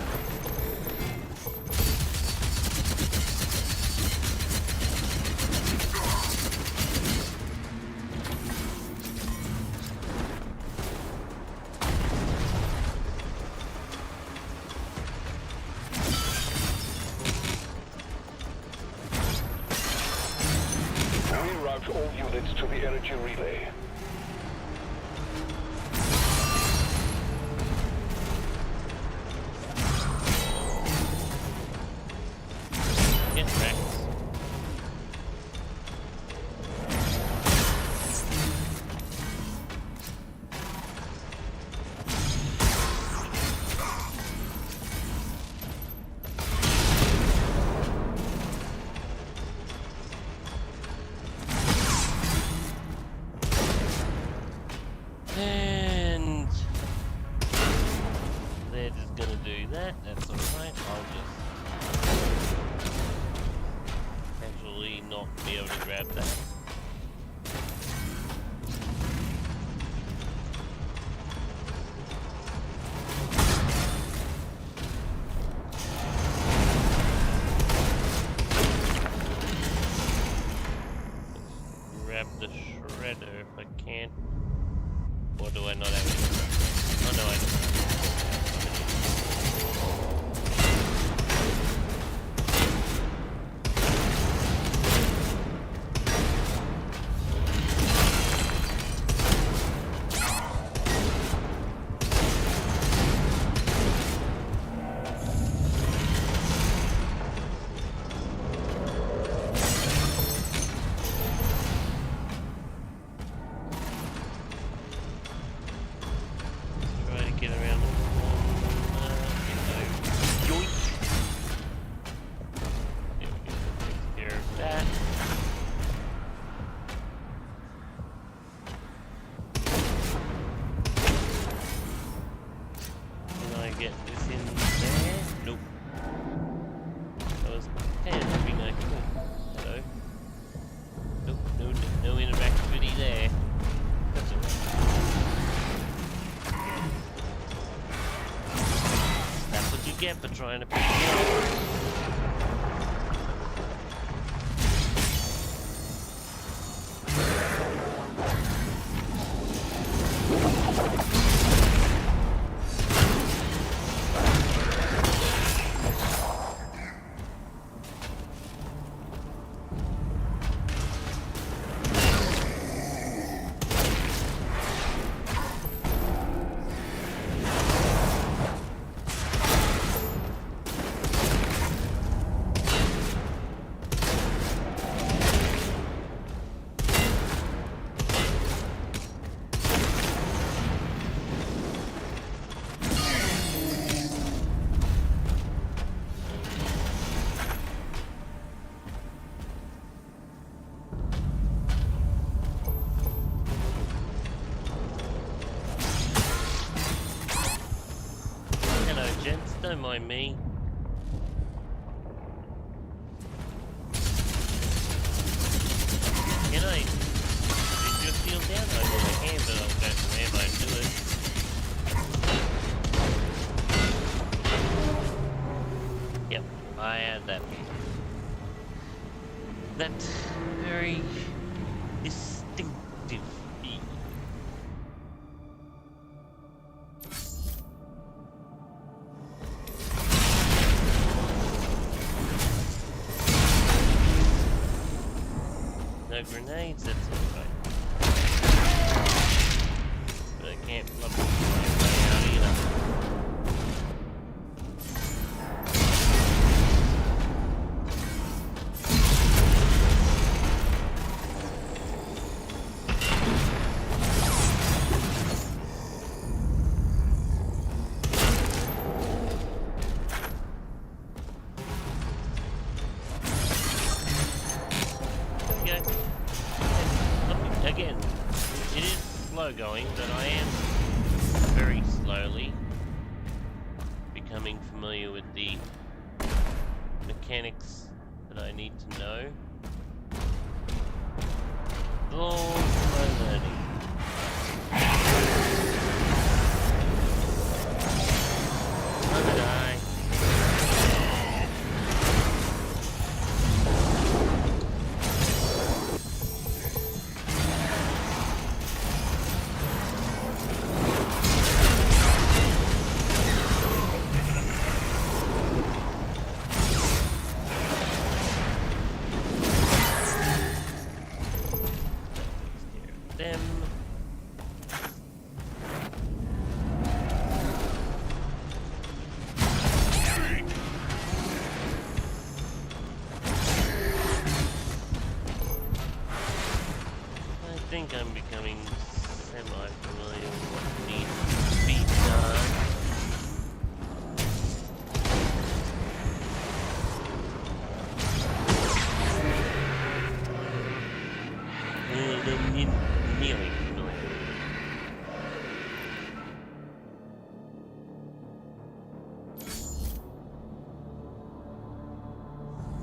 Reroute all units to the energy relay. Get wrecked. And they're just gonna do that. That's alright. I'll just actually not be able to grab that. Grab the shredder if I can. Or do I not have it? Oh no, I don't. Try to get around the yoink. There we go, that takes care of that. Can I get this in there? Nope. I was kind of hoping I could. Hello. Nope, no interactivity there. That's alright. That's what you get for trying to pick me up. don't mind me. Can I? Did your shield down? I can, but I'll go from ammo and do it. Yep, I had that. That very distinctive feel. No grenades, that's alright. But I can't block my way out either. Again, it is slow going, but I am very slowly becoming familiar with the mechanics that I need to know. Slow learning. I'm gonna die. I think I'm becoming semi-familiar with what needs to be done. Nearly familiar.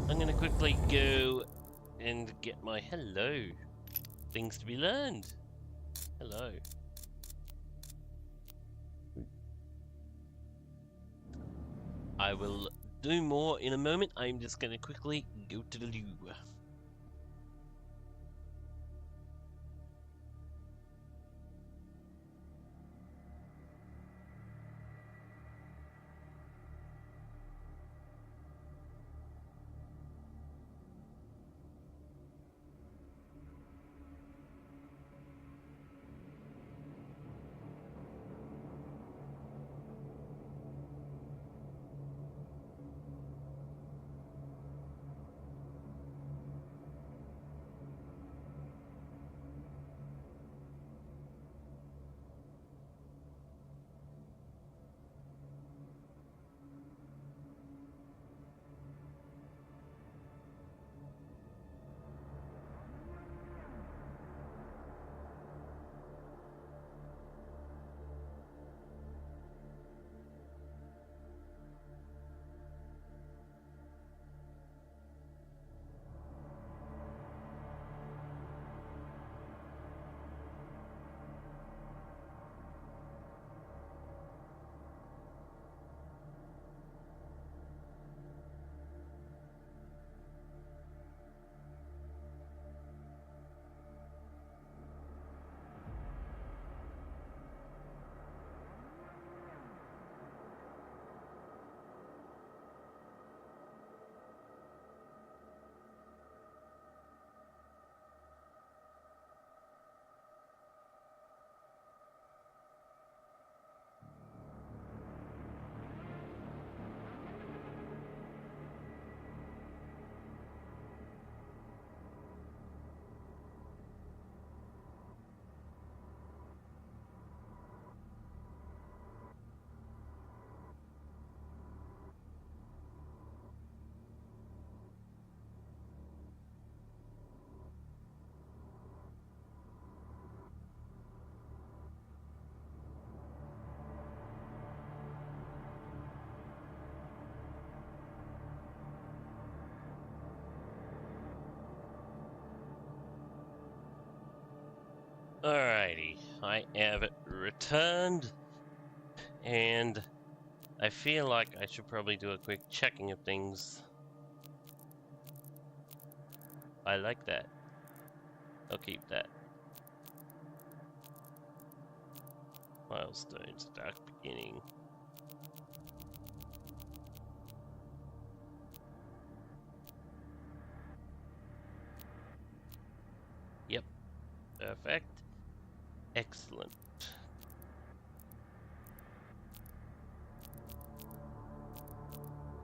I'm gonna quickly go and get my hello. Things to be learned. Hello. I will do more in a moment. I'm just going to quickly go to the loo. Alrighty, I have returned, and I feel like I should probably do a quick checking of things. I like that. I'll keep that. Milestones, dark beginning. Yep, perfect. Excellent.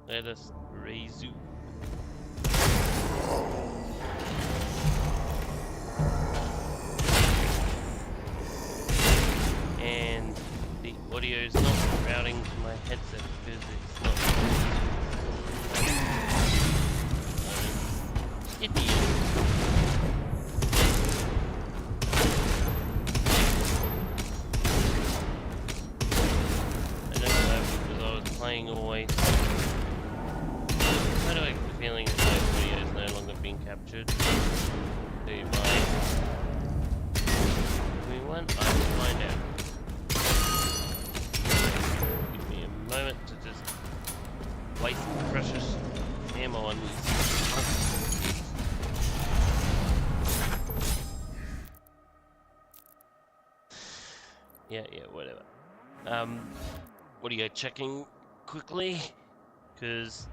Let us resume. And the audio is not routing to my headset because it's not. Idiot. I don't know because I was playing always. Why do I get the feeling that my video is no longer being captured? Do you mind? Give me one, I will find out. Give me a moment to just waste precious ammo on these. Yeah, whatever. Audio checking quickly, cause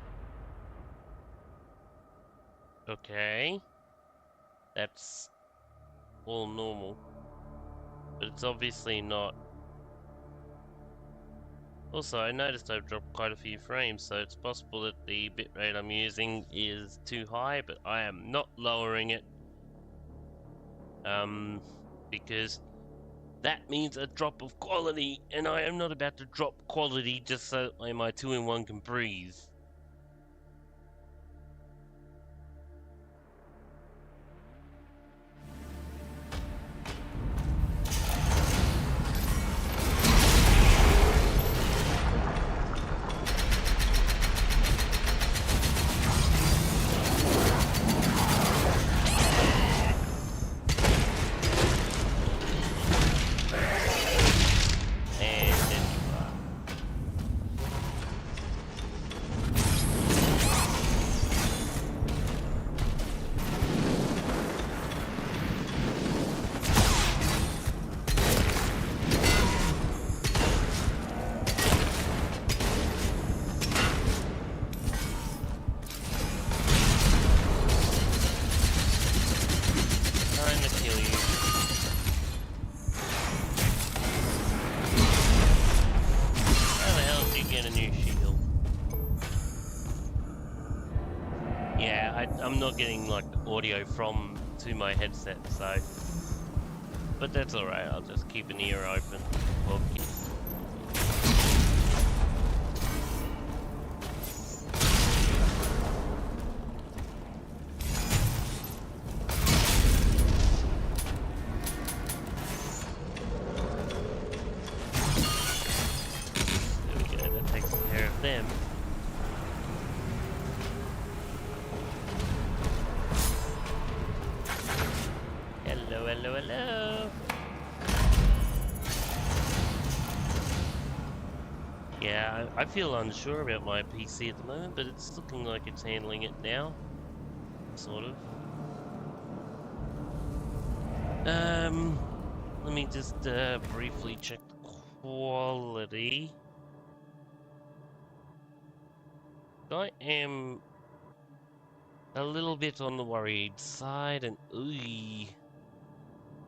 okay, that's all normal, but it's obviously not. Also, I noticed I've dropped quite a few frames, so it's possible that the bitrate I'm using is too high, but I am not lowering it, because that means a drop of quality, and I am not about to drop quality just so my 2-in-1 can breathe. I'm not getting like audio to my headset, so, but that's alright, I'll just keep an ear open. Okay. There we go, that takes care of them. Hello. Yeah, I feel unsure about my PC at the moment, but it's looking like it's handling it now. Sort of. Let me just briefly check the quality. I am a little bit on the worried side, and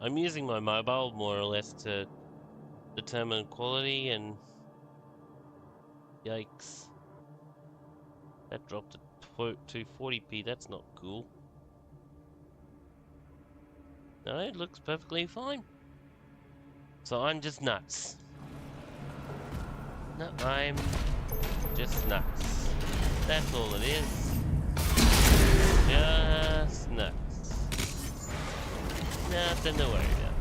I'm using my mobile more or less to determine quality, and yikes. That dropped to 240p, that's not cool. No, it looks perfectly fine. So I'm just nuts. No, I'm just nuts. That's all it is. Just nuts. Nothing to worry about.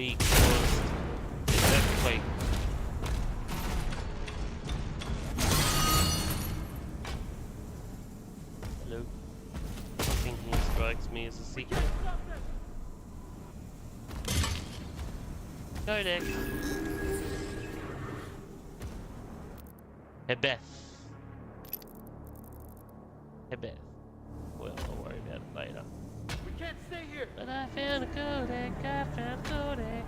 probably caused this earthquake. Hello. Something here strikes me as a secret. Codex. Hebeth. Hebeth. Well, I'll worry about it later. We can't stay here. But I found a codec. I found a codec.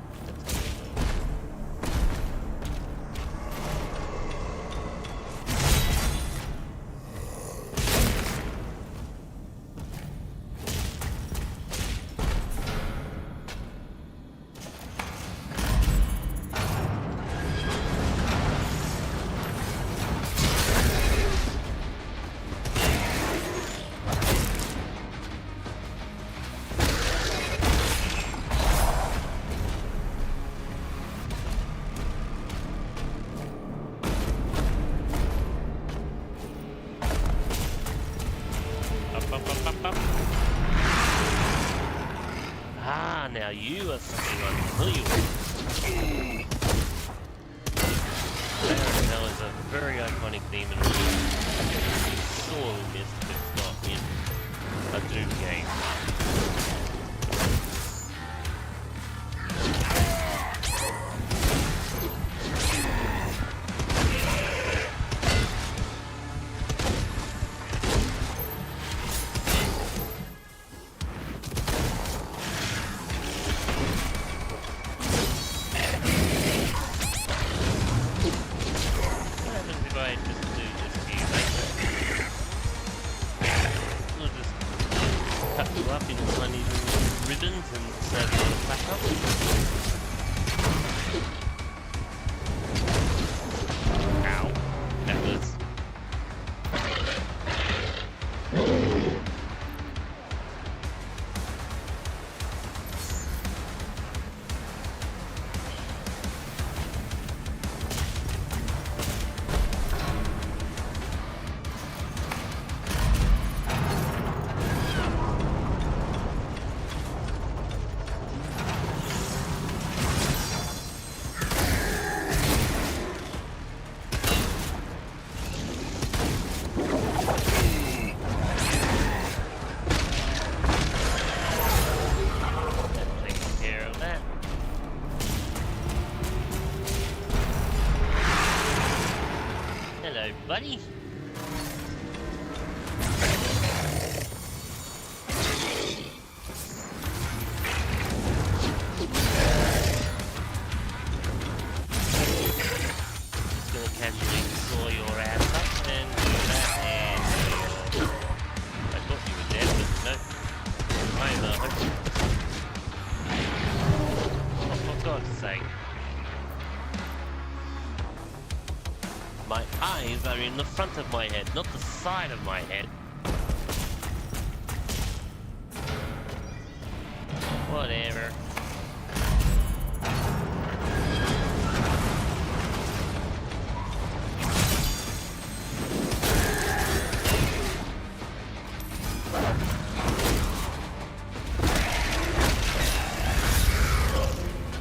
Ah, now you are something I'm familiar with. Baronel is a very iconic demon. It's sorely missed if it's not in a Doom game. Buddy. Just gonna casually saw your ass up and do that, and I thought you were dead, but no. I'm oh, for God's sake. My eyes are in the front of my head, not the side of my head. Whatever.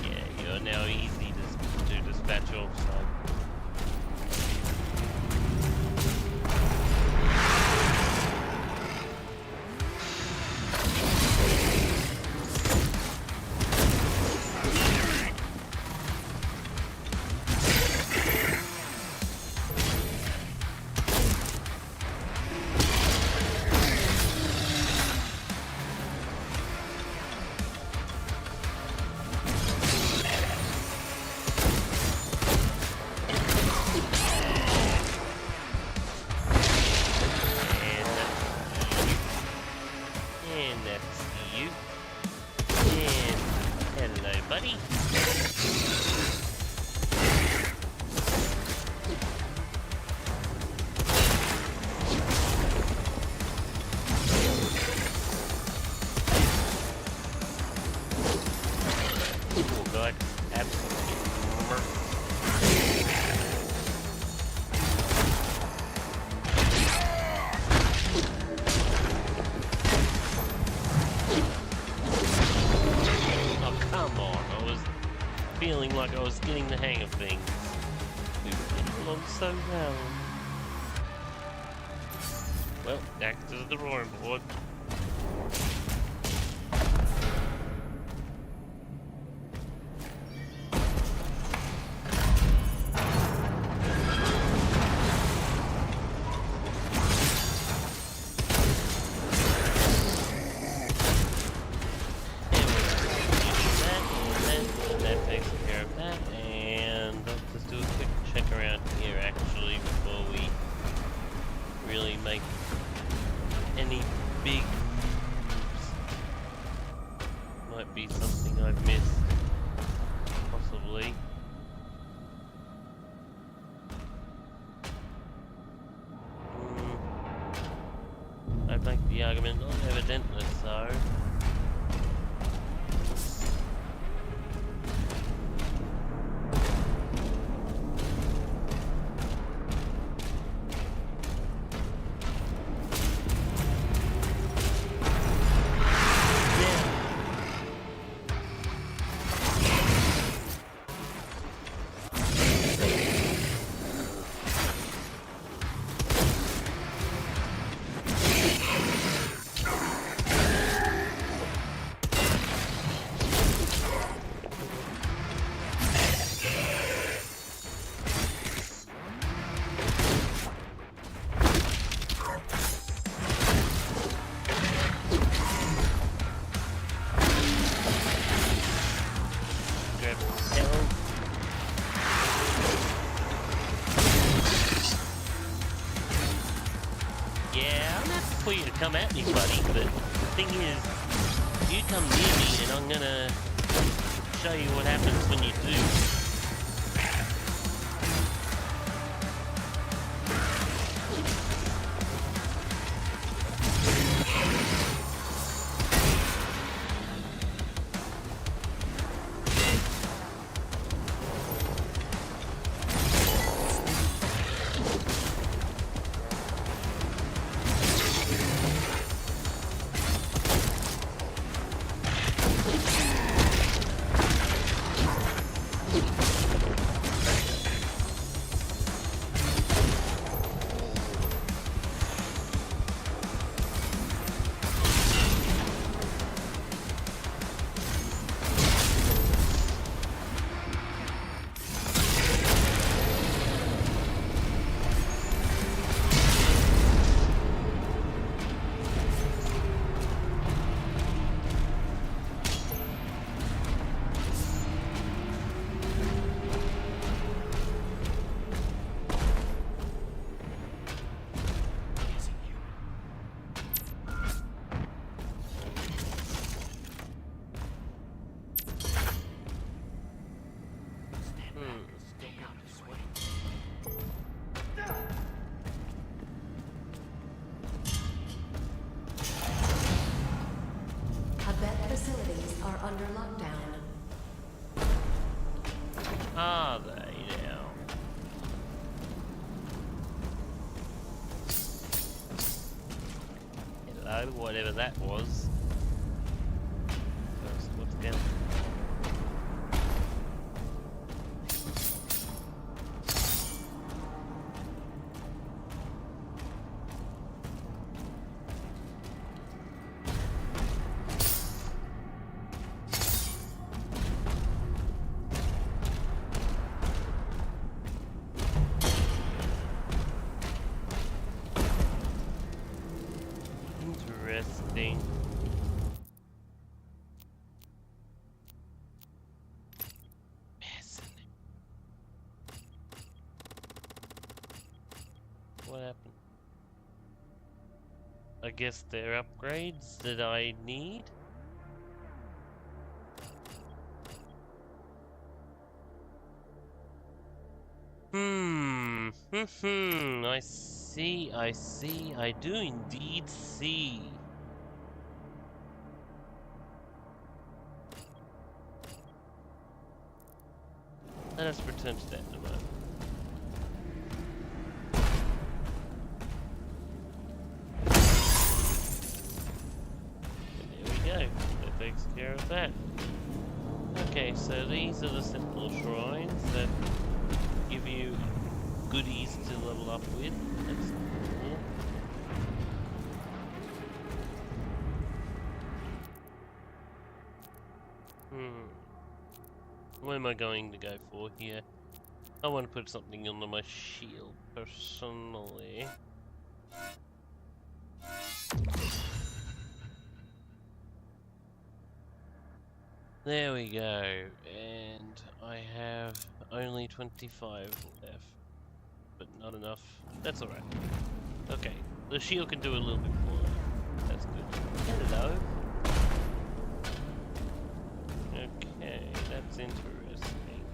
Yeah, you're now easy to dispatch off, so. I was getting the hang of things. We were getting along so well. Well, back to the drawing board. I'd make the argument, not evidently so. For you to come at me, buddy, but the thing is, you come near me and I'm gonna show you what happens when you do. Facilities are under lockdown. Are they now? Hello, whatever that was. What's down? Interesting. What happened? I guess they're upgrades that I need. I do indeed see. Let us return to that in a moment. And there we go. That takes care of that. Okay, so these are the Sentinel Shrines that give you goodies to level up with. That's cool. What am I going to go for here? I want to put something under my shield, personally. There we go, and I have only 25 left, but not enough. That's alright. Okay, the shield can do a little bit more. That's good. Hello. Okay, that's interesting.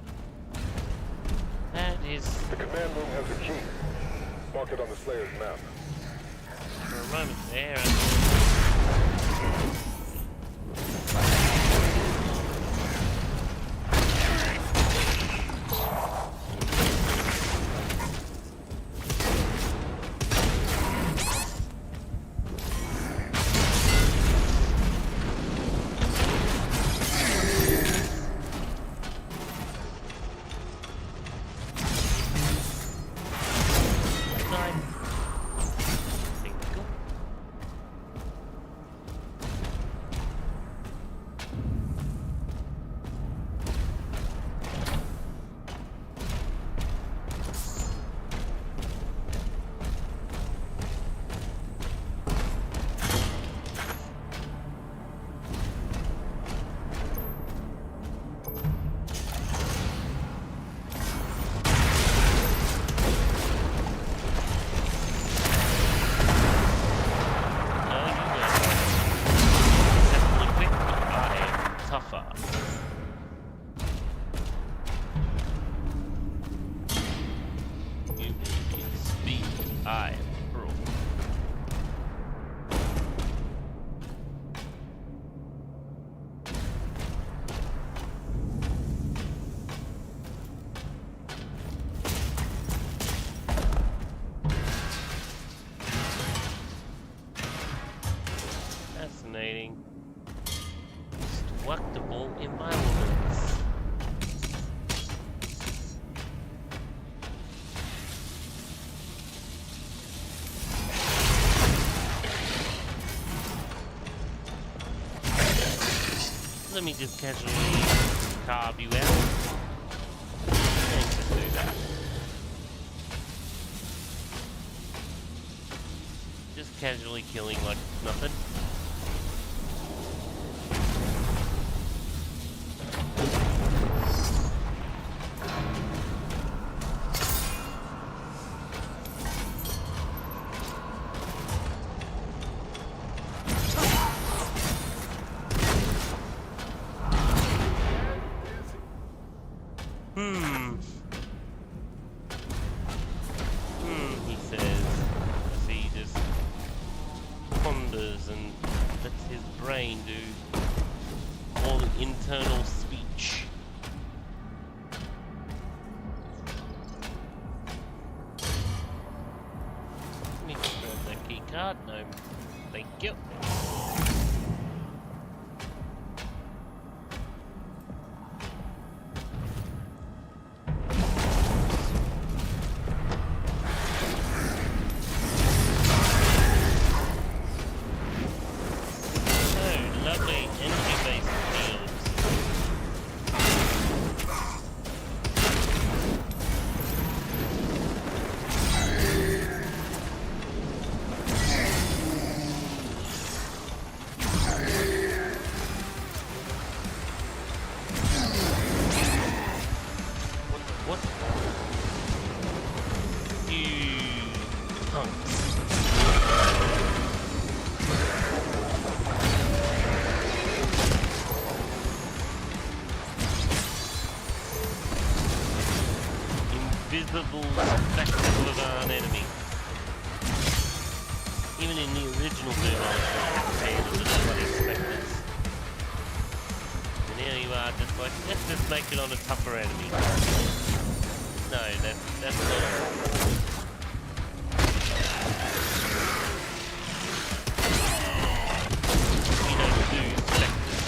That is... The command room has a key. Mark it on the Slayer's map. For a moment there, fascinating. Destructible environments. Let me just casually carve you out. Let's just do that. Just casually killing like nothing. He says, as he just ponders and lets his brain do all the internal speech. Let me grab that key card. No, thank you. Invisible spectacle of an enemy. Even in the original Doom, I was prepared to the bloody specters. And here you are, just like, let's just make it on a tougher enemy. No, that's not. You don't do specters.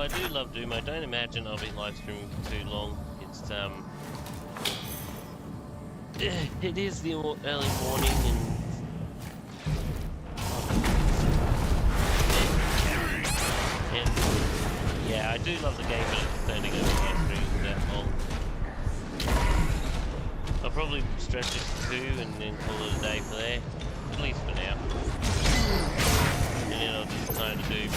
I do love Doom. I don't imagine I'll be live streaming for too long. It's it is the early morning and yeah, I do love the game, but it's only going to be live streaming that long. I'll probably stretch it to 2 and then call it a day for there, at least for now. And then I'll just kind of do,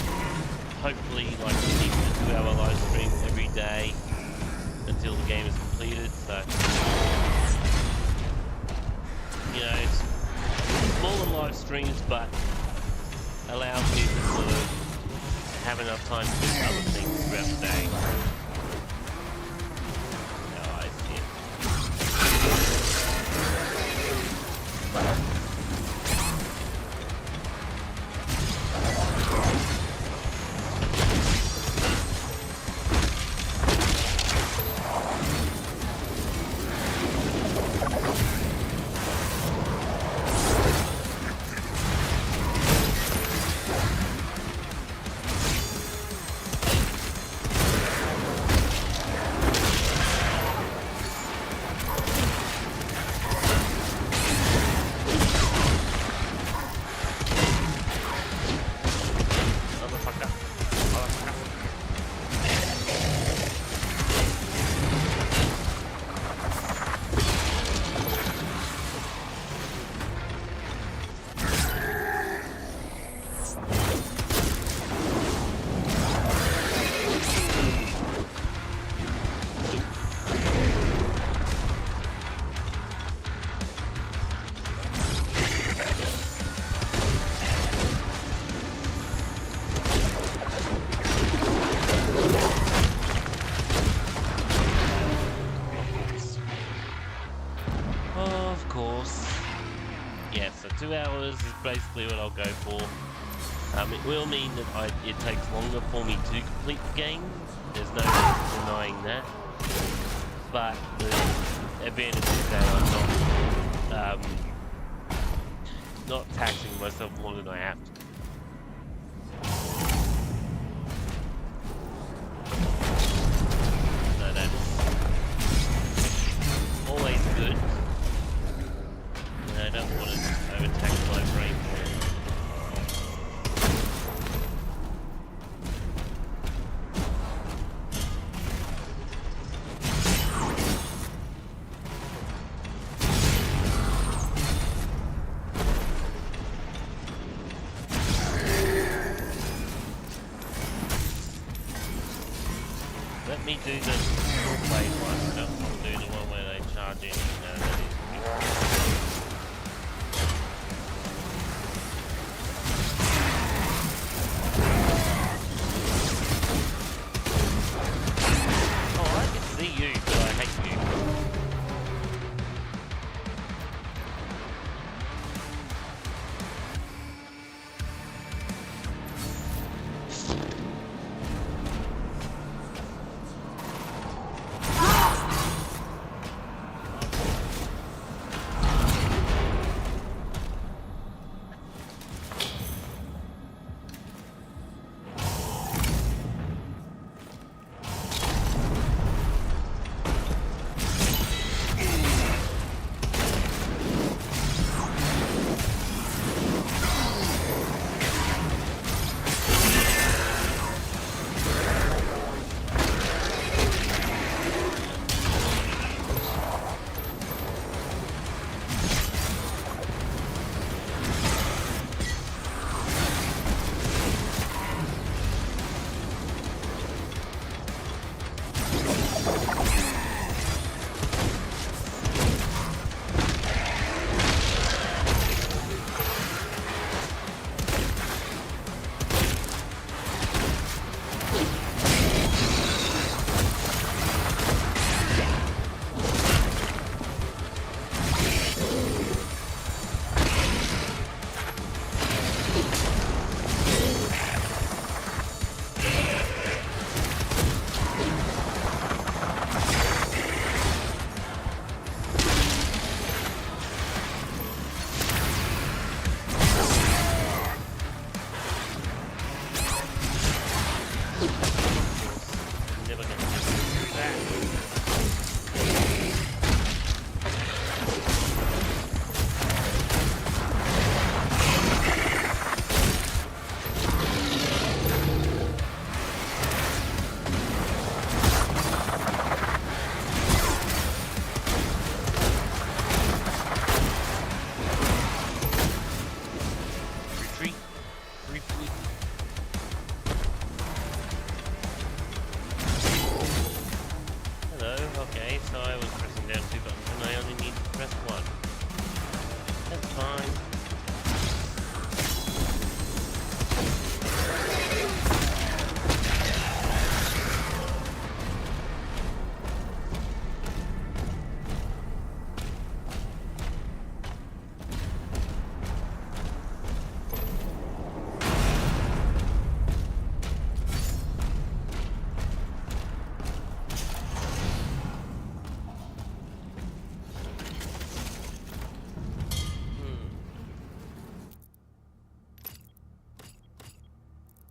hopefully, like keep a 2-hour live stream every day until the game is completed. So, you know, it's smaller live streams, but allows me to sort of have enough time to do other things throughout the day. Oh, I see it. So 2 hours is basically what I'll go for. It will mean that it takes longer for me to complete the game. There's no denying that. But at the end of the day, I'm not taxing myself more than I have to. So that's always good. And I don't want to overtax my brain more. Let me do the full play one. I don't want to do the one where they charge in. No, that is oh, I can see you, but I hate you.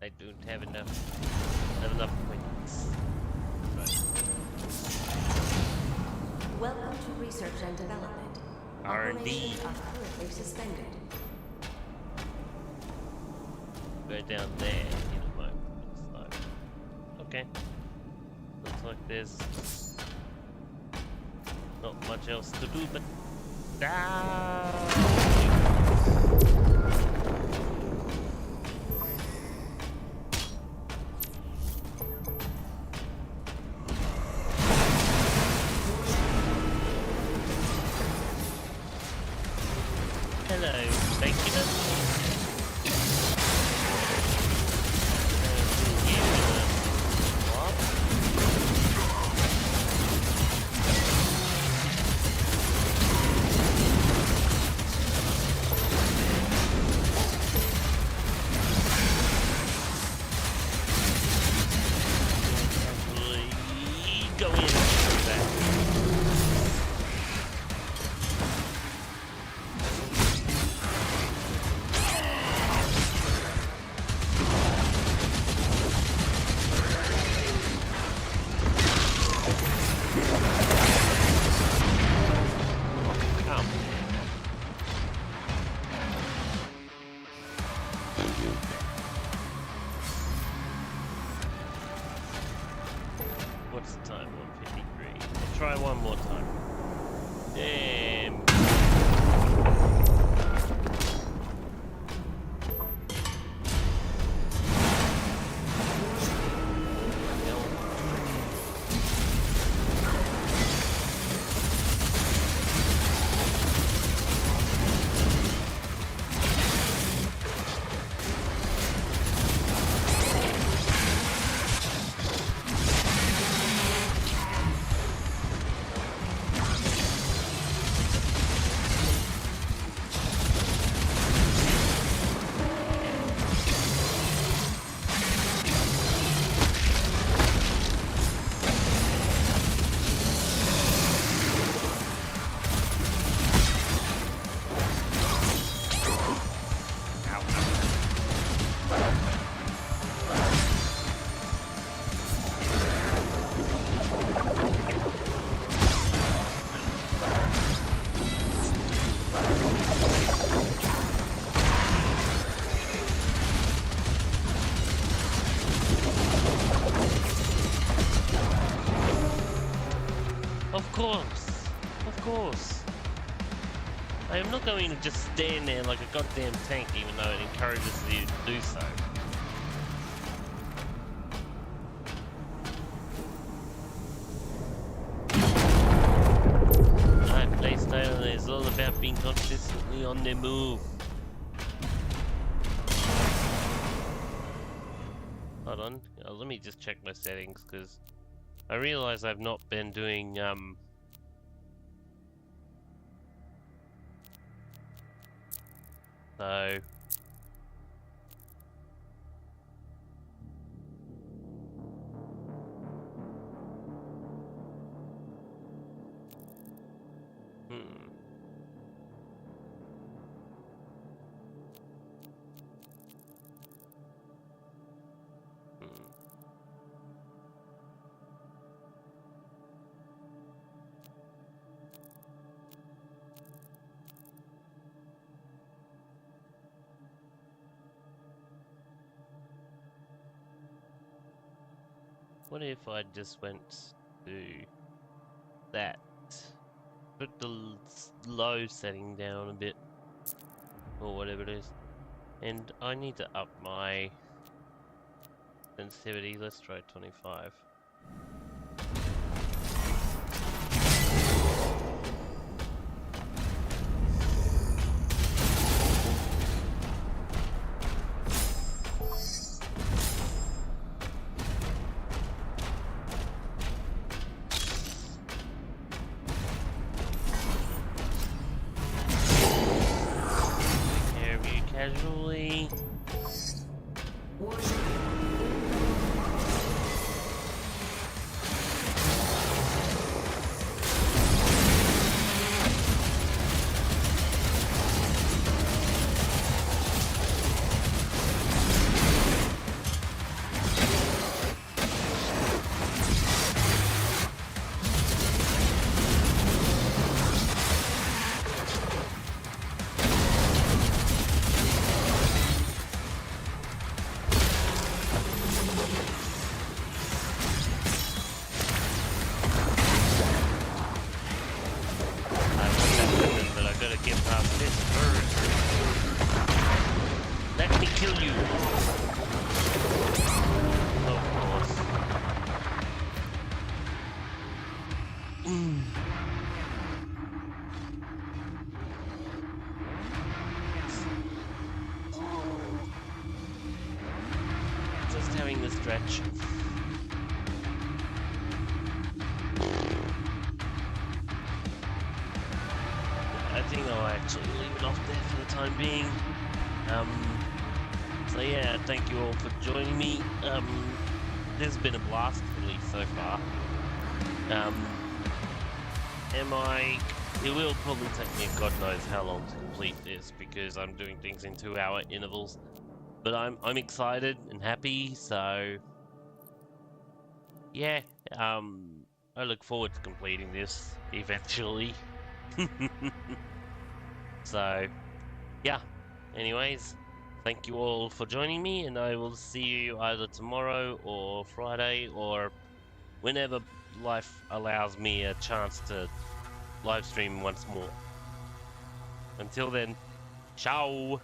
I don't have enough points. Welcome to research and development. R&D. Operations are currently suspended. Go down there in a moment. Looks like. Okay. Looks like there's not much else to do but hello, thank you. Go in and do that. What's the time? 1:53. I'll try one more time. Damn. Of course. I am not going to just stand there like a goddamn tank, even though it encourages you to do so. Alright, playstyle is all about being consistently on the move. Hold on, let me just check my settings, because I realize I've not been doing, so... What if I just went to that? Put the low setting down a bit, or whatever it is. And I need to up my sensitivity. Let's try 25. Casually. having the stretch. I think I'll actually leave it off there for the time being. So yeah, thank you all for joining me. This has been a blast, at least so far. It will probably take me God knows how long to complete this because I'm doing things in 2-hour intervals. But I'm excited and happy, so yeah, I look forward to completing this eventually. So yeah, anyways, thank you all for joining me, and I will see you either tomorrow or Friday or whenever life allows me a chance to live stream once more. Until then, ciao!